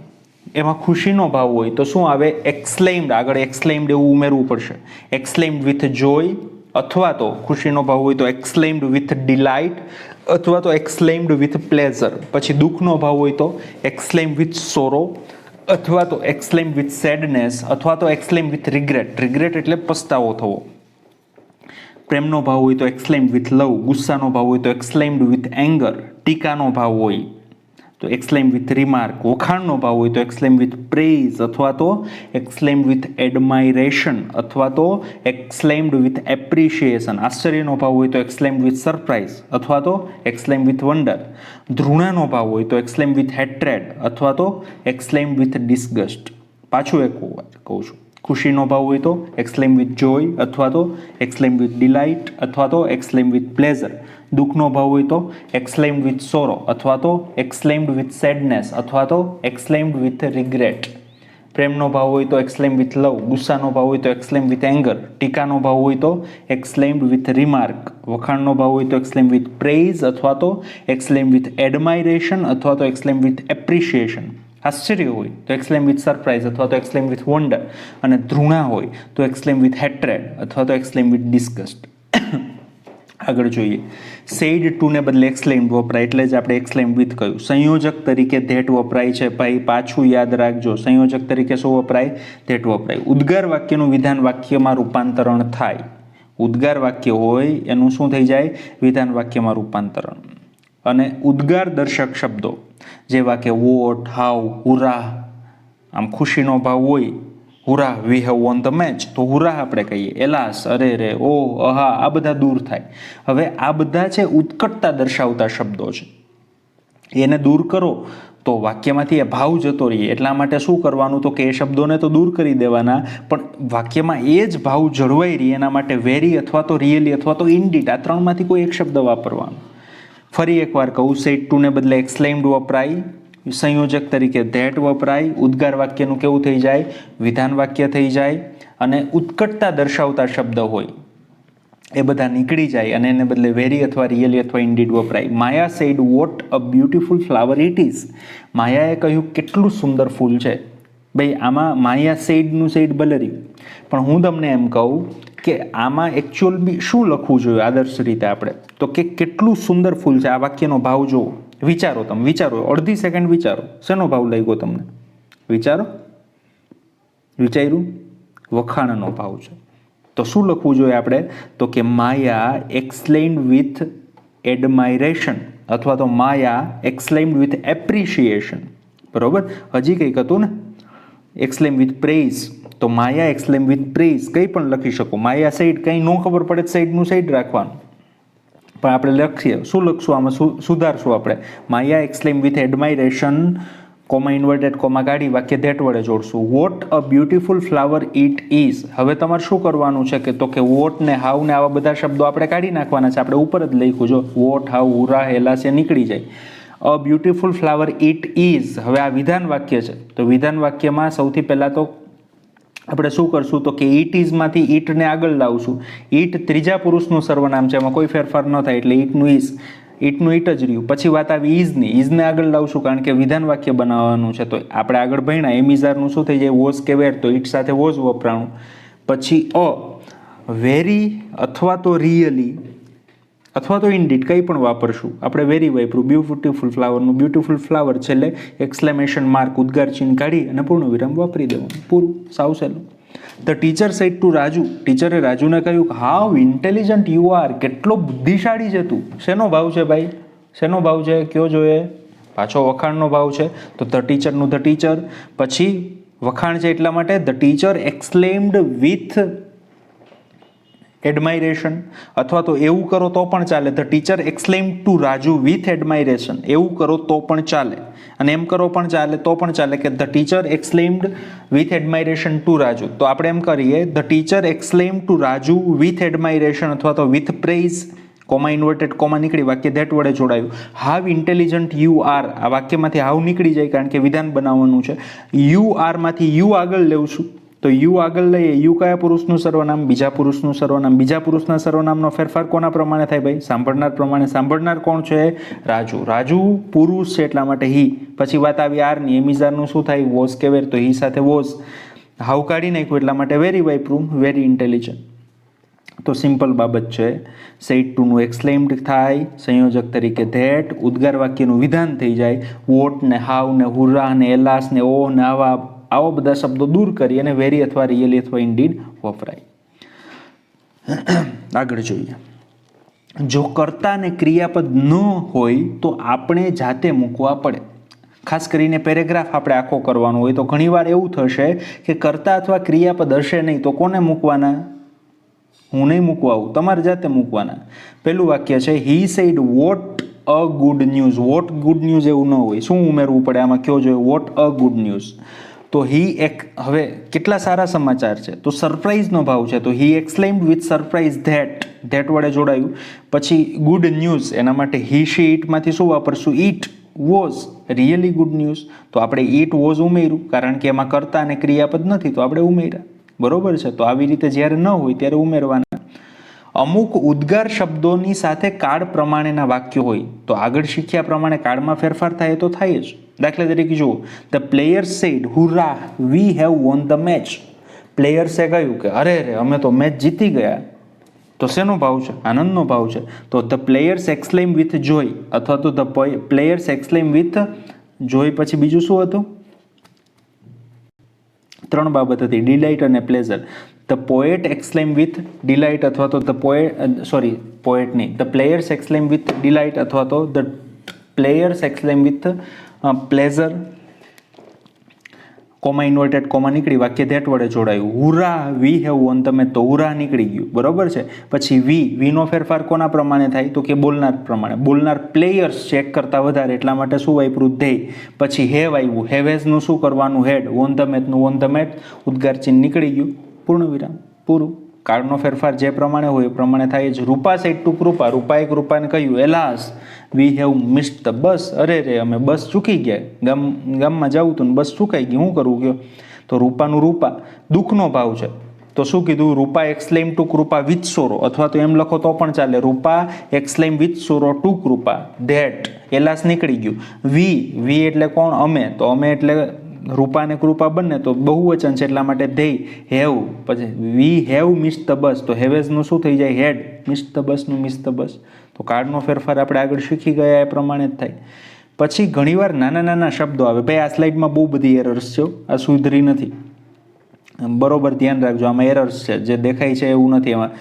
એમાં ખુશીનો ભાવ હોય તો શું આવે? એક્સક્લેમ્ડ, આગળ એક્સક્લેમ્ડ એવું ઉમેરવું પડશે. એક્સક્લેમ્ડ વિથ જોય, અથવા તો ખુશીનો ભાવ હોય તો એક્સક્લેમ્ડ વિથ ડિલાઇટ, અથવા તો એક્સક્લેમ્ડ વિથ પ્લેઝર. પછી દુઃખનો ભાવ હોય તો એક્સક્લેમ્ડ વિથ સોરો, અથવા તો એક્સક્લેમ્ડ વિથ સેડનેસ, અથવા તો એક્સક્લેમ્ડ વિથ રિગ્રેટ. રિગ્રેટ એટલે પસ્તાવો થવો. પ્રેમનો ભાવ હોય તો એક્સક્લેમ્ડ વિથ લવ, ગુસ્સાનો ભાવ હોય તો એક્સક્લેમ્ડ વિથ એંગર, ટીકાનો ભાવ હોય તો એક્સક્લેમ્ડ વિથ રિમાર્ક, વખાણનો ભાવ હોય તો એક્સક્લેમ્ડ વિથ પ્રેઇઝ, અથવા તો એક્સક્લેમ્ડ વિથ એડમાઇરેશન, અથવા તો એક્સક્લેમ્ડ વિથ એપ્રિશિએશન. આશ્ચર્યનો ભાવ હોય તો એક્સક્લેમ્ડ વિથ સરપ્રાઇઝ, અથવા તો એક્સક્લેમ્ડ વિથ વન્ડર. ધૃણાનો ભાવ હોય તો એક્સક્લેમ્ડ વિથ હેટ્રેડ, અથવા તો એક્સક્લેમ્ડ વિથ ડિસગસ્ટ. પાછું એક કહું છું, ખુશીનો ભાવ હોય તો એક્સક્લેમ વિથ જોય, અથવા તો એક્સક્લેમ વિથ ડિલાઇટ, અથવા તો એક્સક્લેમ વિથ પ્લેઝર. દુઃખનો ભાવ હોય તો એક્સક્લેમ્ડ વિથ સોરો, અથવા તો એક્સક્લેમ્ડ વિથ સેડનેસ, અથવા તો એક્સક્લેમ્ડ વિથ રિગ્રેટ. પ્રેમનો ભાવ હોય તો એક્સક્લેમ વિથ લવ, ગુસ્સાનો ભાવ હોય તો એક્સક્લેમ વિથ એંગર, ટીકાનો ભાવ હોય તો એક્સક્લેમ્ડ વિથ રિમાર્ક, વખાણનો ભાવ હોય તો એક્સક્લેમ વિથ પ્રેઇઝ, અથવા તો એક્સક્લેમ વિથ એડમાઇરેશન, અથવા તો એક્સક્લેમ વિથ એપ્રિશિએશન. આશ્ચર્ય હોય તો એક્સક્લેમ વિથ સરપ્રાઇઝ, અથવા તો એક્સક્લેમ વિથ વન્ડર. અને ધૃણા હોય તો એક્સક્લેમ વિથ હેટ્રેડ, અથવા તો એક્સક્લેમ વિથ ડિસ્ગસ્ટ. આગળ જોઈએ, સેડ ટુ ને બદલે એક્સક્લેમ્ડ વપરાય, એટલે જ આપણે એક્સક્લેમ વિથ કહ્યું. સંયોજક તરીકે ધેટ વપરાય છે. ભાઈ પાછું યાદ રાખજો, સંયોજક તરીકે શું વપરાય? ધેટ વપરાય. ઉદ્ગાર વાક્યનું વિધાન વાક્યમાં રૂપાંતરણ થાય. ઉદ્ગાર વાક્ય હોય એનું શું થઈ જાય? વિધાન વાક્યમાં રૂપાંતરણ. અને ઉદ્ગાર દર્શક શબ્દો જેવા કે વોટ, હાઉ, હુરા, આમ ખુશીનો ભાવ હોય, hurrah, we have won the match, તો હુરા આપણે કહીએ. એલાસ, અરે રે, ઓહ, અહા, આ બધા દૂર થાય. હવે આ બધા છે ઉત્કટતા દર્શાવતા શબ્દો છે. એને દૂર કરો તો વાક્યમાંથી એ ભાવ જતો રહીએ. એટલા માટે શું કરવાનું? તો કે એ શબ્દોને તો દૂર કરી દેવાના, પણ વાક્યમાં એ જ ભાવ જળવાઈ રહે એના માટે વેરી, અથવા તો રિયલી, અથવા તો ઇનડીડ, આ ત્રણમાંથી કોઈ એક શબ્દ વાપરવાનો. ફરી એકવાર કહું, સેડ ટુ ને બદલે એક્સક્લેમ્ડ વપરાય, સંયોજક તરીકે ધેટ વપરાય, ઉદ્ગાર વાક્યનું કેવું થઈ જાય? વિધાન વાક્ય થઈ જાય. અને ઉત્કટતા દર્શાવતા શબ્દ હોય એ બધા નીકળી જાય અને એને બદલે વેરી અથવા રિયલી અથવા ઇનડીડ વપરાય. Maya said what a beautiful flower it is. માયાએ કહ્યું કેટલું સુંદર ફૂલ છે. ભાઈ આમાં માયા સેડનું સેડ ભલે રહ્યું, પણ હું તમને એમ કહું કે આમાં એકચ્યુઅલ બી શું લખવું જોઈએ આદર્શ રીતે આપણે? તો કે કેટલું સુંદર ફૂલ છે. આ વાક્યનો ભાવ જુઓ, વિચારો, તમે વિચારો, અડધી સેકન્ડ વિચારો, શેનો ભાવ લાગ્યો તમને? વિચારો. વિચાર્યું? વખાણનો ભાવ છે. તો શું લખવું જોઈએ આપણે? તો કે માયા એક્સક્લેમ્ડ વિથ એડમાઇરેશન, અથવા તો માયા એક્સક્લેમ્ડ વિથ એપ્રિશિએશન. બરોબર. હજી કંઈક હતું ને, એક્સક્લેમ વિથ પ્રેઇઝ, તો માયા એક્સક્લેમ વિથ પ્રેઇઝ કંઈ પણ લખી શકો. માયા સાઈડ કંઈ ન ખબર પડે સાઈડનું સાઈડ રાખવાનું, પણ આપણે લખીએ. શું લખશું આમાં? સુધારશું આપણે. Maya exclaim with admiration, comma inverted comma કાઢી વાક્ય ધેટ વડે જોડશું. What a beautiful flower it is. હવે તમારે શું કરવાનું છે કે તો કે વોટ ને હાઉ ને આવા બધા શબ્દો આપણે કાઢી નાખવાના છે. આપણે ઉપર જ લખ્યું, જો વોટ, હાઉ, હુરા, હેલાસ એ નીકળી જાય. અ બ્યુટીફુલ ફ્લાવર ઇટ ઇઝ. હવે આ વિધાન વાક્ય છે, તો વિધાન વાક્યમાં સૌથી પહેલાં તો આપણે શું કરશું? તો કે ઇટ ઇઝમાંથી ઇટને આગળ લાવશું. ઇટ ત્રીજા પુરુષનું સર્વનામ છે, એમાં કોઈ ફેરફાર ન થાય, એટલે ઇટનું ઇઝ, ઇટનું ઇટ જ રહ્યું. પછી વાત આવી ઇઝની, ઇઝને આગળ લાવશું કારણ કે વિધાન વાક્ય બનાવવાનું છે. તો આપણે આગળ ભણ્યા એમિઝારનું શું થઈ જાય? વોઝ કે વેર, તો ઇટ સાથે વોઝ વપરાણું. પછી વેરી અથવા તો રિયલી અથવા તો ઇનડીડ કંઈ પણ વાપરશું. આપણે વેરી વાપરું બ્યુટીફુલ ફ્લાવરનું બ્યુટીફુલ ફ્લાવર છેલ્લે એક્સક્લેમેશન માર્ક ઉદ્ગાર ચિહ્ન કાઢી અને પૂર્ણ વિરામ વાપરી દેવાનું. પૂરું, સાવ સહેલું. The teacher said to Raju, ટીચરે રાજુને કહ્યું કે હાઉ ઇન્ટેલિજન્ટ યુ આર, કેટલો બુદ્ધિશાળી છે તું. શેનો ભાવ છે ભાઈ, શેનો ભાવ છે કયો જોઈએ? પાછો વખાણનો ભાવ છે. તો ધ ટીચરનું ધ ટીચર, પછી વખાણ છે એટલા માટે the teacher exclaimed with admiration, અથવા તો એવું કરો તો પણ ચાલે, the teacher exclaimed to Raju with admiration, એવું કરો તો પણ ચાલે, અને એમ કરો પણ ચાલે તો પણ ચાલે કે the teacher exclaimed with admiration to Raju. તો આપણે એમ કરીએ the teacher exclaimed to Raju with admiration અથવા તો with praise, comma inverted comma નીકળી, વાક્ય ધેટ વડે જોડાયું. હાવ ઇન્ટેલિજન્ટ યુ આર, આ વાક્યમાંથી હાવ નીકળી જાય કારણ કે વિધાન બનાવવાનું છે. યુ આર માંથી યુ આગળ લેવું છું, તો યુ આગળ લઈએ. યુ કયા પુરુષનું સર્વનામ? બીજા પુરુષનું સર્વનામ. બીજા પુરુષના સર્વનામનો ફેરફાર કોના પ્રમાણે થાય ભાઈ? સાંભળનાર પ્રમાણે. સાંભળનાર કોણ છે? રાજુ. રાજુ પુરુષ છે એટલા માટે હી. પછી વાત આવી આરની, એમિઝારનું શું થાય? વોઝ કે વેર, તો હી સાથે વોઝ હાવ કાઢી નાખ્યું એટલા માટે વેરી વાપરું વેરી ઇન્ટેલિજન્ટ. તો સિમ્પલ બાબત છે. સેડ ટુનું એક્સક્લેમ્ડ થાય સંયોજક તરીકે ધેટ, ઉદ્ગાર વાક્યનું વિધાન થઈ જાય. વોટ ને હાવ ને હુર્રા ને એલાસ ને ઓ ને આવા બધા શબ્દો દૂર કરી અને વેરી અથવા રિયલી અથવા ઇન્ડીડ વપરાય. આગળ જોઈએ. જો કર્તા ને ક્રિયાપદ ન હોય તો આપણે જાતે મૂકવા પડે. ખાસ કરીને પેરેગ્રાફ આપણે આખો કરવાનો હોય તો ઘણીવાર એવું થશે કે કર્તા અથવા ક્રિયાપદ હશે નહીં તો કોને મૂકવાના? હું નહીં મૂકવા આવું, તમારે જાતે મૂકવાના. પેલું વાક્ય છે he said what a good news. What good news એવું ન હોય, શું ઉમેરવું પડે આમાં? કયો જોઈએ? What a good news. તો હી એક, હવે કેટલા સારા સમાચાર છે, તો સરપ્રાઇઝનો ભાવ છે, તો he exclaimed with surprise that, that વડે જોડાયું. પછી ગુડ ન્યૂઝ, એના માટે હી શી ઇટમાંથી શું વાપરશું? It was really good news, તો આપણે ઇટ વોઝ ઉમેર્યું કારણ કે એમાં કર્તા અને ક્રિયાપદ નથી તો આપણે ઉમેર્યા. બરોબર છે. તો આવી રીતે જ્યારે ન હોય ત્યારે ઉમેરવાના. અમુક ઉદ્ગાર શબ્દોની સાથે કાળ પ્રમાણેના વાક્યો હોય તો આગળ શીખ્યા પ્રમાણે કાળમાં ફેરફાર થાય તો થાય જ. દાખલા તરીકે જુઓ, the player said hurrah we have won the match. પ્લેયર્સે કહ્યું કે અરે રે અમે તો મેચ જીતી ગયા. તો શેનો ભાવ છે? આનંદનો ભાવ છે. તો the players exclaim with joy અથવા તો the players exclaim with joy. પછી બીજું શું હતું? ત્રણ બાબત હતી, ડિલાઇટ અને pleasure. The poet exclaim with delight અથવા તો ધ પોએટ નહીં, the players exclaim with delight અથવા તો the players exclaim with pleasure, comma inverted comma નીકળી, વાક્ય ધેટ વડે જોડાયું. Hurrah we have won the match, તો હુરા નીકળી ગયું. બરોબર છે. પછી વીનો ફેરફાર કોના પ્રમાણે થાય? તો કે બોલનાર પ્રમાણે. બોલનાર પ્લેયર્સ ચેક કરતાં વધારે એટલા માટે શું વાપર્યું? ધેય. પછી હેવ આવ્યું, હેવેઝનું શું કરવાનું? હેડ. વોન ધ મેચનું વોન ધ મેચ, ઉદ્ગાર ચિહ્ન નીકળી ગયું, પૂર્ણ વિરામ, પૂરું. કાળનો ફેરફાર જે પ્રમાણે હોય એ પ્રમાણે થાય જ. રૂપા સેડ ટુ કૃપા, રૂપાએ કૃપાને કહ્યું alas we have missed the bus, અરે રે અમે બસ ચૂકી ગયા, ગામમાં જવું હતું ને બસ ચૂકાઈ ગઈ, શું કરવું ગયો? તો રૂપાનું રૂપા દુઃખનો ભાવ છે તો શું કીધું? Rupa exclaim to Kripa with sorrow, અથવા તો એમ લખો તો પણ ચાલે, Rupa exclaim with sorrow to Kripa that. Alas નીકળી ગયું. વી એટલે કોણ? અમે. તો અમે એટલે રૂપા અને કૃપા બંને તો બહુવચન છે એટલા માટે ધેય હેવ. પછી we have miss the bus, તો હેવેઝનું શું થઈ જાય? હેડ. મિસ ધ બસનું મિસ ધ બસ. તો કાળનો ફેરફાર આપણે આગળ શીખી ગયા એ પ્રમાણે જ થાય. પછી ઘણીવાર નાના નાના શબ્દો આવે. ભાઈ આ સ્લાઇડમાં બહુ બધી એરર્સ છે, આ સુધરી નથી, બરોબર ધ્યાન રાખજો. આમાં એરર્સ છે, જે દેખાય છે એવું નથી. એમાં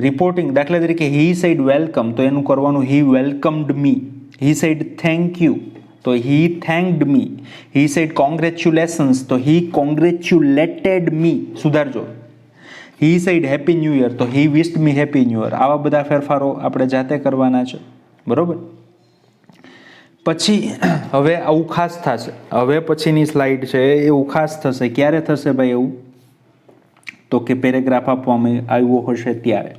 રિપોર્ટિંગ, દાખલા તરીકે હી સેડ વેલકમ, તો એનું કરવાનું he welcomed me. He said thank you, તો he thanked me. He said congratulations, તો હી કોંગ્રેચ્યુલેટેડ મી. સુધારજો. He said happy new year, તો he wished me happy new year. આવા બધા ફેરફારો આપણે જાતે કરવાના છે. બરોબર. પછી હવે આવું ખાસ થશે. હવે પછીની સ્લાઇડ છે એવું ખાસ થશે. ક્યારે થશે ભાઈ એવું? તો કે પેરેગ્રાફ આપવામાં આવ્યો હશે ત્યારે.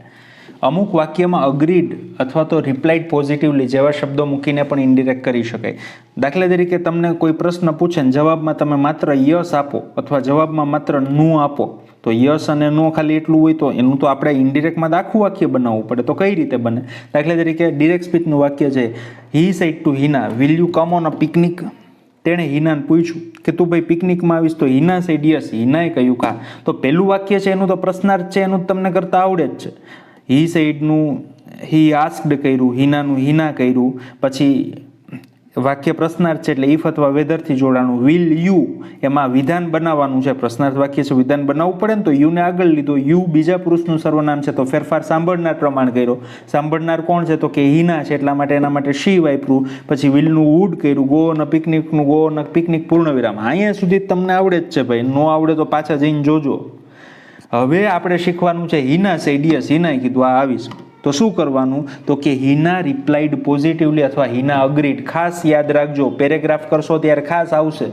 અમુક વાક્યમાં અગ્રીડ અથવા તો રિપ્લાઇડ પોઝિટિવલી જેવા શબ્દો મૂકીને પણ ઇન્ડિરેક્ટ કરી શકાય. દાખલા તરીકે તમને કોઈ પ્રશ્ન પૂછે ને જવાબમાં તમે માત્ર યસ આપો અથવા જવાબમાં માત્ર નો આપો, તો યસ અને નો ખાલી એટલું હોય તો એનું તો આપણે ઇન્ડિરેક્ટમાં આખું વાક્ય બનાવવું પડે. તો કઈ રીતે બને? દાખલા તરીકે ડિરેક્ટ સ્પીચનું વાક્ય છે, he said to Hina will you come on a picnic. તેણે હિનાને પૂછ્યું કે તું ભાઈ પિકનિકમાં આવીશ, તો હિના સેડ યસ, હિનાએ કહ્યું કા. તો પહેલું વાક્ય છે એનું તો પ્રશ્નાર્થ છે, એનું તમને કરતા આવડે જ છે. હી સેડનું હી આસ્કડ કર્યું, હિનાનું હિના કર્યું, પછી વાક્ય પ્રશ્નાર્થ છે એટલે ઇફ અથવા વેધરથી જોડાણું. વિલ યુ એમાં વિધાન બનાવવાનું છે, પ્રશ્નાર્થ વાક્ય છે, વિધાન બનાવવું પડે ને, તો યુને આગળ લીધો. યુ બીજા પુરુષનું સર્વનામ છે તો ફેરફાર સાંભળનાર પ્રમાણ કર્યો. સાંભળનાર કોણ છે તો કે હિના છે એટલા માટે એના માટે શી વાપર્યું. પછી વિલનું વુડ કર્યું, ગો અને પિકનિકનું ગો અને પિકનિક પૂર્ણ વિરામ. અહીંયા સુધી તમને આવડે જ છે ભાઈ, નો આવડે તો પાછા જઈને જોજો. હવે આપણે શીખવાનું છે હિના સેડ યસ, હિનાએ કીધું આ આવીશ. તો શું કરવાનું તો કે હિના રિપ્લાઇડ પોઝિટિવલી અથવા હિના અગ્રીડ. ખાસ યાદ રાખજો, પેરેગ્રાફ કરશો ત્યારે ખાસ આવશે.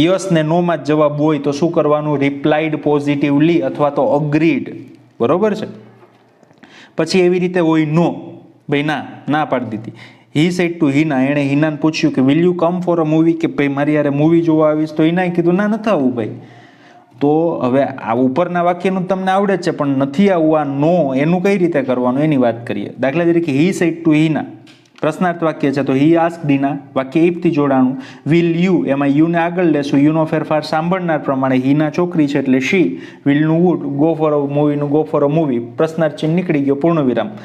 યસ ને નો માં જ જવાબ હોય તો શું કરવાનું, રિપ્લાઇડ પોઝિટિવલી અથવા તો અગ્રીડ. બરોબર છે. પછી એવી રીતે હોય નો, ભાઈ ના પાડી દીધી. હી સેડ ટુ હિના, એણે હિનાને પૂછ્યું કે will you come for a movie, કે ભાઈ મારી યારે મૂવી જોવા આવીશ. તો હિનાએ કીધું ના નથી આવું ભાઈ. તો હવે આ ઉપરના વાક્યનું તમને આવડે જ છે, પણ નથી આવવું આ નો, એનું કઈ રીતે કરવાનું એની વાત કરીએ. દાખલા તરીકે હી સેડ ટુ હિના, પ્રશ્નાર્થ વાક્ય છે તો હી આસ્ક્ડ હિના, વાક્ય ઇફથી જોડાણું. વિલ યુ, એમાં યુને આગળ લેશું, યુનો ફેરફાર સાંભળનાર પ્રમાણે. હિના છોકરી છે એટલે શી. વિલનું વુડ, ગો ફોર અ મૂવીનું ગો ફોર અ મૂવી, પ્રશ્નાર્થ ચિહ્ન નીકળી ગયો, પૂર્ણ વિરામ.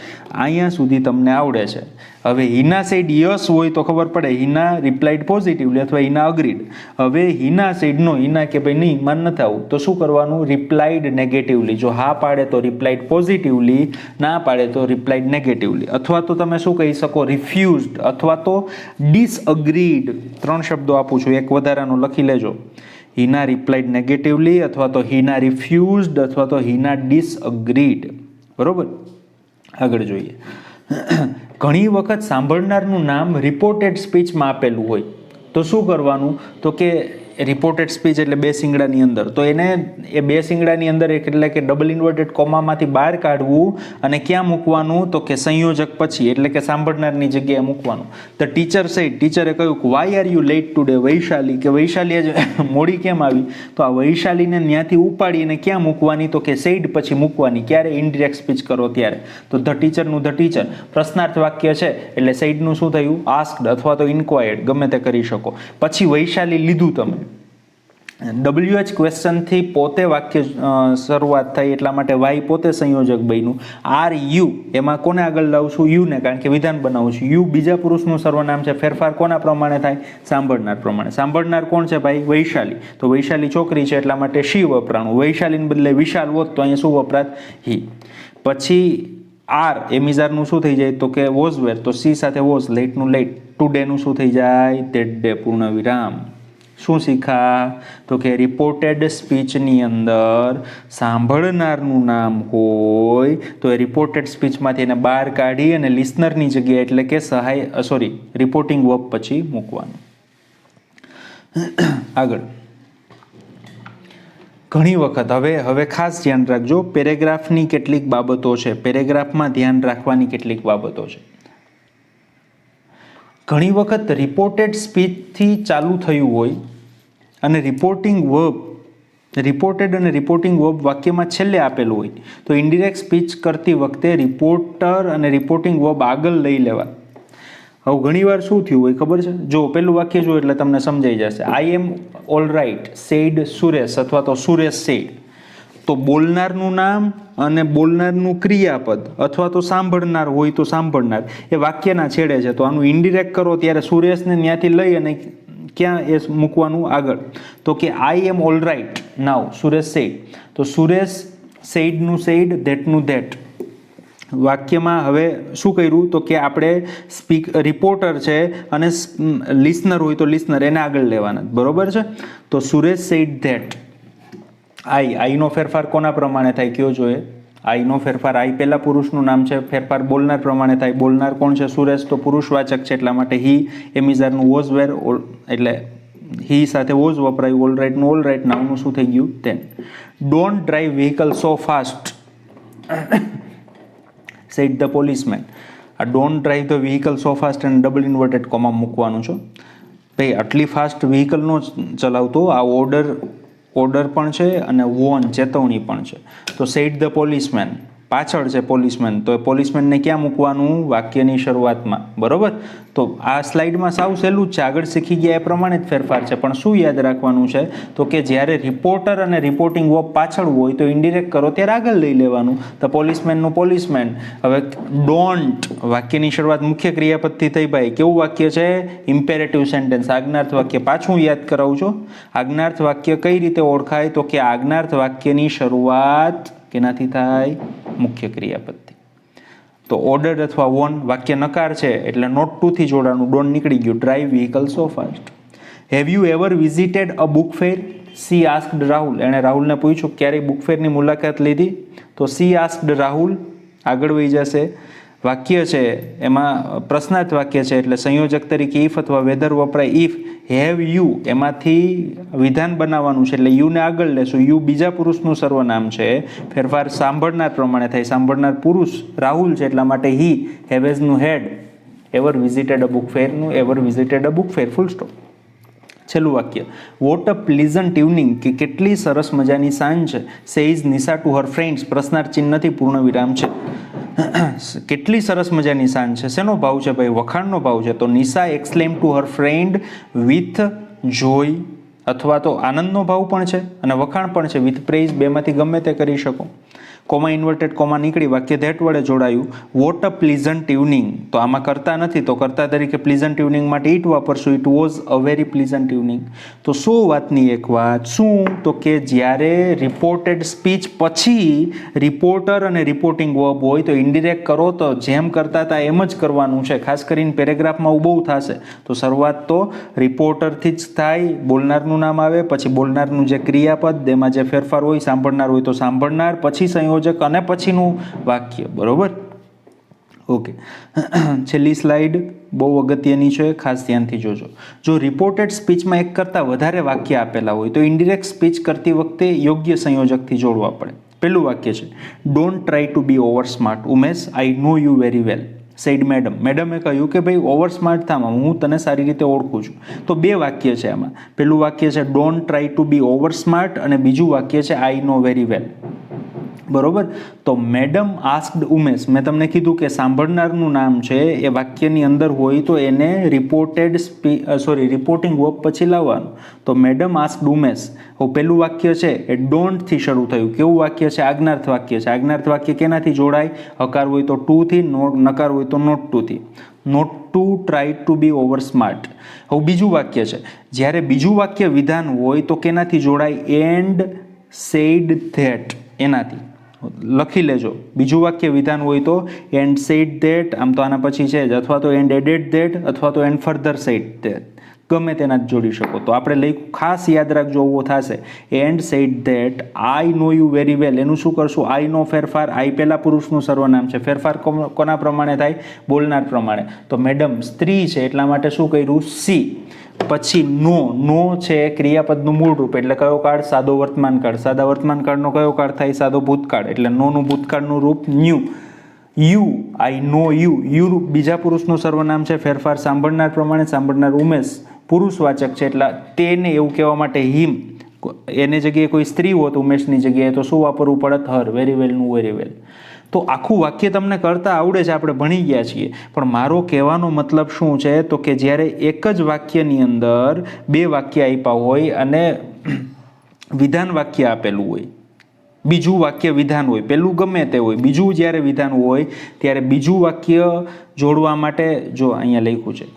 અહીંયા સુધી તમને આવડે છે. હવે હિના સેડ યસ હોય તો ખબર પડે હિના રિપ્લાઇડ પોઝિટિવલી અથવા હિના અગ્રીડ. હવે હિના સેડ નો, હિના કે ભાઈ નહીં માન નથી આવું, તો શું કરવાનું, રિપ્લાઇડ નેગેટિવલી. જો હા પાડે તો રિપ્લાઇડ પોઝિટિવલી, ના પાડે તો રિપ્લાઇડ નેગેટિવલી. અથવા તો તમે શું કહી શકો, રિફ્યુઝડ અથવા તો ડિસઅગ્રીડ. 3 શબ્દો આપું છું, એક વધારાનો લખી લેજો. હિના રિપ્લાઇડ નેગેટિવલી અથવા તો હિના રિફ્યુઝડ અથવા તો હિના ડિસઅગ્રીડ. બરોબર, આગળ જોઈએ. ઘણી વખત સાંભળનારનું નામ રિપોર્ટેડ સ્પીચમાં આપેલું હોય તો શું કરવાનું તો કે રિપોર્ટેડ સ્પીચ એટલે 2 શિંગડાની અંદર, તો એને એ 2 શિંગડાની અંદર એટલે કે ડબલ ઇન્વર્ટેડ કોમામાંથી બહાર કાઢવું અને ક્યાં મૂકવાનું તો કે સંયોજક પછી, એટલે કે સાંભળનારની જગ્યાએ મૂકવાનું. ધ ટીચર સેડ, ટીચરે કહ્યું કે why are you late today Vaishali, કે વૈશાલી આજે મોડી કેમ આવી. તો આ વૈશાલીને ત્યાંથી ઉપાડીને ક્યાં મૂકવાની તો કે સેડ પછી મૂકવાની. ક્યારે, ઇનડિરેક્ટ સ્પીચ કરો ત્યારે. તો ધ ટીચરનું ધ ટીચર પ્રશ્નાર્થ વાક્ય છે એટલે સેડનું શું થયું, આસ્ક્ડ અથવા તો ઇન્ક્વાયર્ડ, ગમે તે કરી શકો. પછી વૈશાલી લીધું તમે. WH ક્વેશ્ચનથી પોતે વાક્ય શરૂઆત થઈ એટલા માટે વાય પોતે સંયોજક બન્યું. આર યુ એમાં કોને આગળ લાવશું, યુને, કારણ કે વિધાન બનાવું છું. યુ બીજા પુરુષનું સર્વનામ છે, ફેરફાર કોના પ્રમાણે થાય, સાંભળનાર પ્રમાણે. સાંભળનાર કોણ છે ભાઈ, વૈશાલી. તો વૈશાલી છોકરી છે એટલા માટે શી વપરાણું. વૈશાલીને બદલે વિશાલ હોત તો અહીંયા શું વપરાત, હી. પછી આર એમિઝારનું શું થઈ જાય તો કે વોઝ વેર, તો સી સાથે વોઝ, લેટનું લેટ. ટુડેનું શું થઈ જાય, ધેટ ડે, પૂર્ણ વિરામ. શું શીખા તો કે રિપોર્ટેડ સ્પીચની અંદર સાંભળનારનું નામ હોય તો એ રિપોર્ટેડ સ્પીચમાંથી એને બહાર કાઢી અને લિસનરની જગ્યાએ એટલે કે રિપોર્ટિંગ વર્બ પછી મૂકવાનું. આગળ ઘણી વખત હવે ખાસ ધ્યાન રાખજો, પેરેગ્રાફની કેટલીક બાબતો છે, પેરેગ્રાફમાં ધ્યાન રાખવાની કેટલીક બાબતો છે. ઘણી વખત રિપોર્ટેડ સ્પીચથી ચાલુ થયું હોય અને રિપોર્ટેડ અને રિપોર્ટિંગ વર્બ વાક્યમાં છેલ્લે આપેલું હોય તો ઇનડિરેક્ટ સ્પીચ કરતી વખતે રિપોર્ટર અને રિપોર્ટિંગ વર્બ આગળ લઈ લેવા. હવે ઘણીવાર શું થયું હોય ખબર છે, જો પેલું વાક્ય જો એટલે તમને સમજાઈ જશે. આઈ am all right sad Suresh અથવા તો સુરેશ સેડ. તો બોલનારનું નામ અને બોલનારનું ક્રિયાપદ અથવા તો સાંભળનાર હોય તો સાંભળનાર એ વાક્યના છેડે છે, તો આનું ઇનડિરેક્ટ કરો ત્યારે સુરેશને ત્યાંથી લઈ અને ક્યાં એ મૂકવાનું આગળ. તો કે I am all right now Suresh said. તો સુરેશ સેડનું સેડ, ધેટનું ધેટ. વાક્યમાં હવે શું કર્યું તો કે આપણે રિપોર્ટર છે અને લિસનર હોય તો લિસનર એને આગળ લેવાના, બરોબર છે. તો સુરેશ સેડ ધેટ. આઈનો ફેરફાર કોના પ્રમાણે થાય કયો જોઈએ, આઈનો ફેરફાર આઈ પહેલા પુરુષનું નામ છે, ફેરફાર બોલનાર પ્રમાણે થાય. બોલનાર કોણ છે, સુરેશ, તો પુરુષવાચક છે એટલા માટે હી. એમિઝારનું વોઝ વેર એટલે હી સાથે વોઝ વપરાયું. ઓલ રાઇટનું ઓલ રાઇટ, નામનું શું થઈ ગયું then. Don't drive vehicle so fast said the policeman. આ don't drive the vehicle so fast અને ડબલ ઇન્વર્ટેડ કોમા મૂકવાનું છે. ભાઈ આટલી ફાસ્ટ વ્હીકલ નો ચલાવતો, આ ઓર્ડર પણ છે અને વોર્ન ચેતવણી પણ છે. તો સેડ ધ પોલીસમેન, પાછળ છે પોલીસમેન, તો એ પોલીસમેનને ક્યાં મૂકવાનું? વાક્યની શરૂઆતમાં, બરોબર? તો આ સ્લાઇડમાં સાવ સહેલું જ છે, આગળ શીખી ગયા એ પ્રમાણે જ ફેરફાર છે, પણ શું યાદ રાખવાનું છે તો કે જ્યારે રિપોર્ટર અને રિપોર્ટિંગ વર્બ પાછળ હોય તો ઇન્ડિરેક્ટ કરો ત્યારે આગળ લઈ લેવાનું. તો પોલીસમેનનું પોલીસમેન. હવે ડોન્ટ, વાક્યની શરૂઆત મુખ્ય ક્રિયાપદથી થઈ ભાઈ. કેવું વાક્ય છે? ઇમ્પેરેટિવ સેન્ટેન્સ, આજ્ઞાર્થ વાક્ય. પાછું યાદ કરાવું છું, આજ્ઞાર્થ વાક્ય કઈ રીતે ઓળખાય તો કે આજ્ઞાર્થ વાક્યની શરૂઆત કેનાથી થાય? મુખ્ય ક્રિયાપદથી. તો ઓર્ડર અથવા વોન, વાક્ય નકાર છે એટલે નોટ ટુ થી જોડાનું, ડોન્ટ નીકળી ગયું. Drive vehicle so fast. Have you ever visited a book fair? C asked Rahul. એણે રાહુલને પૂછ્યું ક્યારેય બુક ફેરની મુલાકાત લીધી? તો સી આસ્ક્ડ રાહુલ. આગળ વહી જશે. વાક્ય છે એમાં પ્રશ્નાર્થ વાક્ય છે એટલે સંયોજક તરીકે ઇફ અથવા વેધર વપરાય. ઇફ, હેવ યુ એમાંથી વિધાન બનાવવાનું છે એટલે યુને આગળ લેશું. યુ બીજા પુરુષનું સર્વનામ છે, ફેરફાર સાંભળનાર પ્રમાણે થાય. સાંભળનાર પુરુષ રાહુલ છે એટલા માટે હી. હેવેઝનું had. Ever visited a book ફેરનું ever visited a book fair. Full stop. છેલ્લું વાક્ય, વોટ અ પ્લીઝન્ટ ઇવનિંગ, કે કેટલી સરસ મજાની સાંજ છે. Says Nisha to her friends, પ્રશ્નાર્થ ચિહ્નથી પૂર્ણ વિરામ છે. કેટલી સરસ મજાની સાંજ છે, શેનો ભાવ છે ભાઈ? વખાણનો ભાવ છે. તો Nisha exclaim to her friend with joy, અથવા તો આનંદનો ભાવ પણ છે અને વખાણ પણ છે. વિથ પ્રેઇઝ, બેમાંથી ગમે તે કરી શકો. કોમા ઇન્વર્ટેડ કોમા નીકળી, વાક્ય ધેટ વડે જોડાયું. વોટ અ પ્લીઝન્ટ ઇવનિંગ, તો આમાં કરતા નથી તો કરતા તરીકે પ્લીઝન્ટ ઇવનિંગ માટે ઇટ વાપરશું. It was a very pleasant evening. તો 100 વાતની એક વાત. શું? તો કે જ્યારે રિપોર્ટેડ સ્પીચ પછી રિપોર્ટર અને રિપોર્ટિંગ વર્બ હોય તો ઇન્ડિરેક્ટ કરો તો જેમ કરતા હતા એમ જ કરવાનું છે. ખાસ કરીને પેરેગ્રાફમાં બહુ થશે તો શરૂઆત તો રિપોર્ટરથી જ થાય, બોલનારનું નામ આવે, પછી બોલનારનું જે ક્રિયાપદ, એમાં જે ફેરફાર હોય, સાંભળનાર હોય તો સાંભળનાર, પછી સંયોજક અને પછીનું વાક્ય, બરોબર? ઓકે. છેલ્લી સ્લાઇડ બહુ અગત્યની છે, ખાસ ધ્યાનથી જોજો. જો રિપોર્ટેડ સ્પીચમાં એક કરતાં વધારે વાક્ય આપેલા હોય તો ઇન્ડિરેક્ટ સ્પીચ કરતી વખતે યોગ્ય સંયોજકથી જોડવા પડે. પેલું વાક્ય છે, don't try to be over smart. Umesh, I know you very well. Said madam. મેડમે કહ્યું કે ભાઈ ઓવર સ્માર્ટ થામાં, હું તને સારી રીતે ઓળખું છું. તો બે વાક્ય છે આમાં. પેલું વાક્ય છે don't try to be over smart અને બીજું વાક્ય છે આઈ નો વેરી વેલ. બરોબર? તો મેડમ આસ્ક્ડ ઉમેશ, મેં તમને કીધું કે સાંભળનારનું નામ છે એ વાક્યની અંદર હોય તો એને રિપોર્ટિંગ વર્બ પછી લાવવાનું. તો મેડમ આસ્ક્ડ ઉમેશ. હવે પેલું વાક્ય છે એ ડોન્ટ થી શરૂ થયું. કેવું વાક્ય છે? આજ્ઞાર્થ વાક્ય છે. આજ્ઞાર્થ વાક્ય કેનાથી જોડાય? હકાર હોય તો ટુ થી, નકાર હોય તો નોટ ટુ થી. Not to try to be over smart. હવે બીજું વાક્ય છે, જ્યારે બીજું વાક્ય વિધાન હોય તો કેનાથી જોડાય? એન્ડ સેડ ધેટ, એનાથી. લખી લેજો. બીજું વાક્ય વિધાન હોય તો એન્ડ સેડ ધેટ, આમ તો આના પછી છે જ, અથવા તો એન્ડ એડેડ ધેટ, અથવા તો એન્ડ ફર્ધર સેડ ધેટ, ગમે તેના જ જોડી શકો. તો આપણે લઈ ખાસ યાદ રાખજો, એવો થશે. And said that I know you very well. એનું શું કરશું? આઈ નો ફેરફાર, આઈ પહેલા પુરુષનું સર્વનામ છે, ફેરફાર કોના પ્રમાણે થાય? બોલનાર પ્રમાણે. તો મેડમ સ્ત્રી છે એટલા માટે શું કર્યું? સી. પછી નો છે ક્રિયાપદનું મૂળ રૂપ એટલે કયો કાળ? સાદો વર્તમાન કાળ. સાદા વર્તમાન કાળનો કયો કાળ થાય? સાદો ભૂતકાળ. એટલે નોનું ભૂતકાળનું રૂપ knew. You, I know you. You બીજા પુરુષનું સર્વનામ છે, ફેરફાર સાંભળનાર પ્રમાણે. સાંભળનાર ઉમેશ પુરુષવાચક છે એટલે તેને એવું કહેવા માટે હિમ. એને જગ્યાએ કોઈ સ્ત્રી હોત ઉમેશની જગ્યાએ તો શું વાપરવું પડત? હર. Very વેલનું very well. તો આખું વાક્ય તમને કરતા આવડે છે, આપણે ભણી ગયા છીએ. પણ મારો કહેવાનો મતલબ શું છે તો કે જ્યારે એક જ વાક્યની અંદર બે વાક્ય આપ્યા હોય અને વિધાન વાક્ય આપેલું હોય, બીજું વાક્ય વિધાન હોય, પેલું ગમે તે હોય, બીજું જ્યારે વિધાન હોય ત્યારે બીજું વાક્ય જોડવા માટે, જો અહીંયા લખ્યું છે,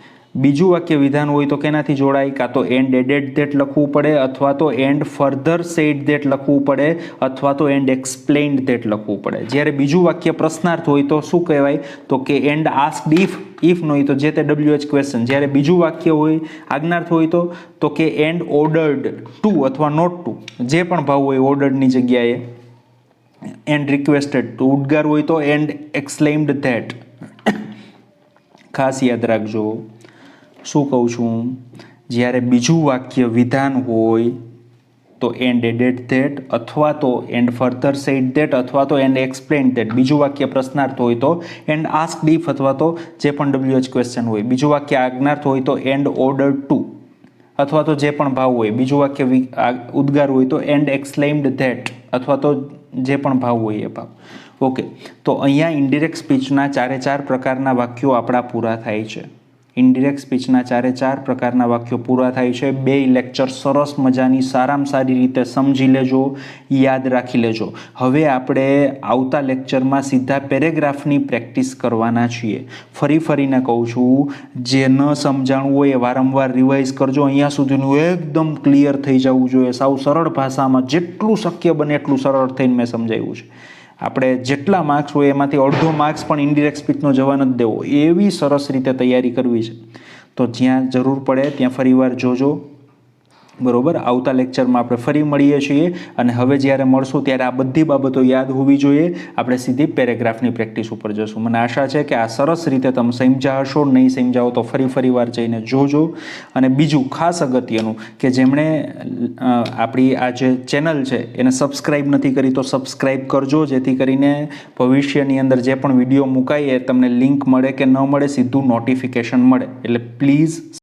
બીજું વાક્ય વિધાન હોય તો કેનાથી જોડાય? કાં તો એન્ડ એડેડ ધેટ લખવું પડે, અથવા તો એન્ડ ફર્ધર સેડ ધેટ લખવું પડે, અથવા તો એન્ડ એક્સપ્લેન્ડ ધેટ લખવું પડે. જ્યારે બીજું વાક્ય પ્રશ્નાર્થ હોય તો શું કહેવાય? તો કે એન્ડ આસ્ક્ડ ઇફ. ઇફ ન હોય તો જે તે WH ક્વેશ્ચન. જ્યારે બીજું વાક્ય હોય આજ્ઞાર્થ હોય તો કે એન્ડ ઓર્ડર્ડ ટુ અથવા નોટ ટુ, જે પણ ભાવ હોય ઓર્ડર્ડની જગ્યાએ. And requested two. ઉદ્ગાર હોય તો એન્ડ એક્સક્લેમ્ડ ધેટ. ખાસ યાદ રાખજો શું કહું છું. જ્યારે બીજું વાક્ય વિધાન હોય તો એન્ડ એડેડ ધેટ, અથવા તો એન્ડ ફર્ધર સેડ ધેટ, અથવા તો એન્ડ એક્સપ્લેન્ડ ધેટ. બીજું વાક્ય પ્રશ્નાર્થ હોય તો એન્ડ આસ્ક્ડ ઇફ અથવા તો જે પણ WH ક્વેશ્ચન હોય. બીજું વાક્ય આજ્ઞાર્થ હોય તો એન્ડ ઓર્ડર્ડ ટુ, અથવા તો જે પણ ભાવ હોય. બીજું વાક્ય ઉદ્ગાર હોય તો એન્ડ એક્સક્લેમ્ડ ધેટ, અથવા તો જે પણ ભાવ હોય એ ભાવ. ઓકે, તો અહીંયા ઇન્ડિરેક્ટ સ્પીચના 4 પ્રકારના વાક્યો આપણા પૂરા થાય છે. ઇન્ડિરેક્ટ સ્પીચના 4 પ્રકારના વાક્યો પૂરા થાય છે. 2 લેક્ચર સરસ મજાની સારામાં સારી રીતે સમજી લેજો, યાદ રાખી લેજો. હવે આપણે આવતા લેક્ચરમાં સીધા પેરેગ્રાફની પ્રેક્ટિસ કરવાના છીએ. ફરીને કહું છું, જે ન સમજાણું હોય એ વારંવાર રિવાઇઝ કરજો. અહીંયા સુધીનું એકદમ ક્લિયર થઈ જવું જોઈએ. સાવ સરળ ભાષામાં જેટલું શક્ય બને એટલું સરળ થઈને મેં સમજાવ્યું છે. આપણે જેટલા માર્ક્સ હોય એમાંથી અડધો માર્ક્સ પણ ઇન્ડિરેક્ટ સ્પીચનો જવા નથી દેવો. એવી સરસ રીતે તૈયારી કરવી છે. તો જ્યાં જરૂર પડે ત્યાં ફરીવાર જોજો. બરોબર, આવતા લેક્ચરમાં આપણે ફરી મળીએ છીએ અને હવે જ્યારે મળશું ત્યારે આ બધી બાબતો યાદ હોવી જોઈએ. આપણે સીધી પેરેગ્રાફની પ્રેક્ટિસ ઉપર જશું. મને આશા છે કે આ સરસ રીતે તમે સમજ્યા હશો. નહીં સમજાવો તો ફરીવાર જઈને જોજો. અને બીજું ખાસ અગત્યનું કે જેમણે આપણી આ જે ચેનલ છે એને સબસ્ક્રાઈબ નથી કરી તો સબસ્ક્રાઈબ કરજો, જેથી કરીને ભવિષ્યની અંદર જે પણ વિડીયો મુકાય એ તમને લિંક મળે કે ન મળે સીધું નોટિફિકેશન મળે. એટલે પ્લીઝ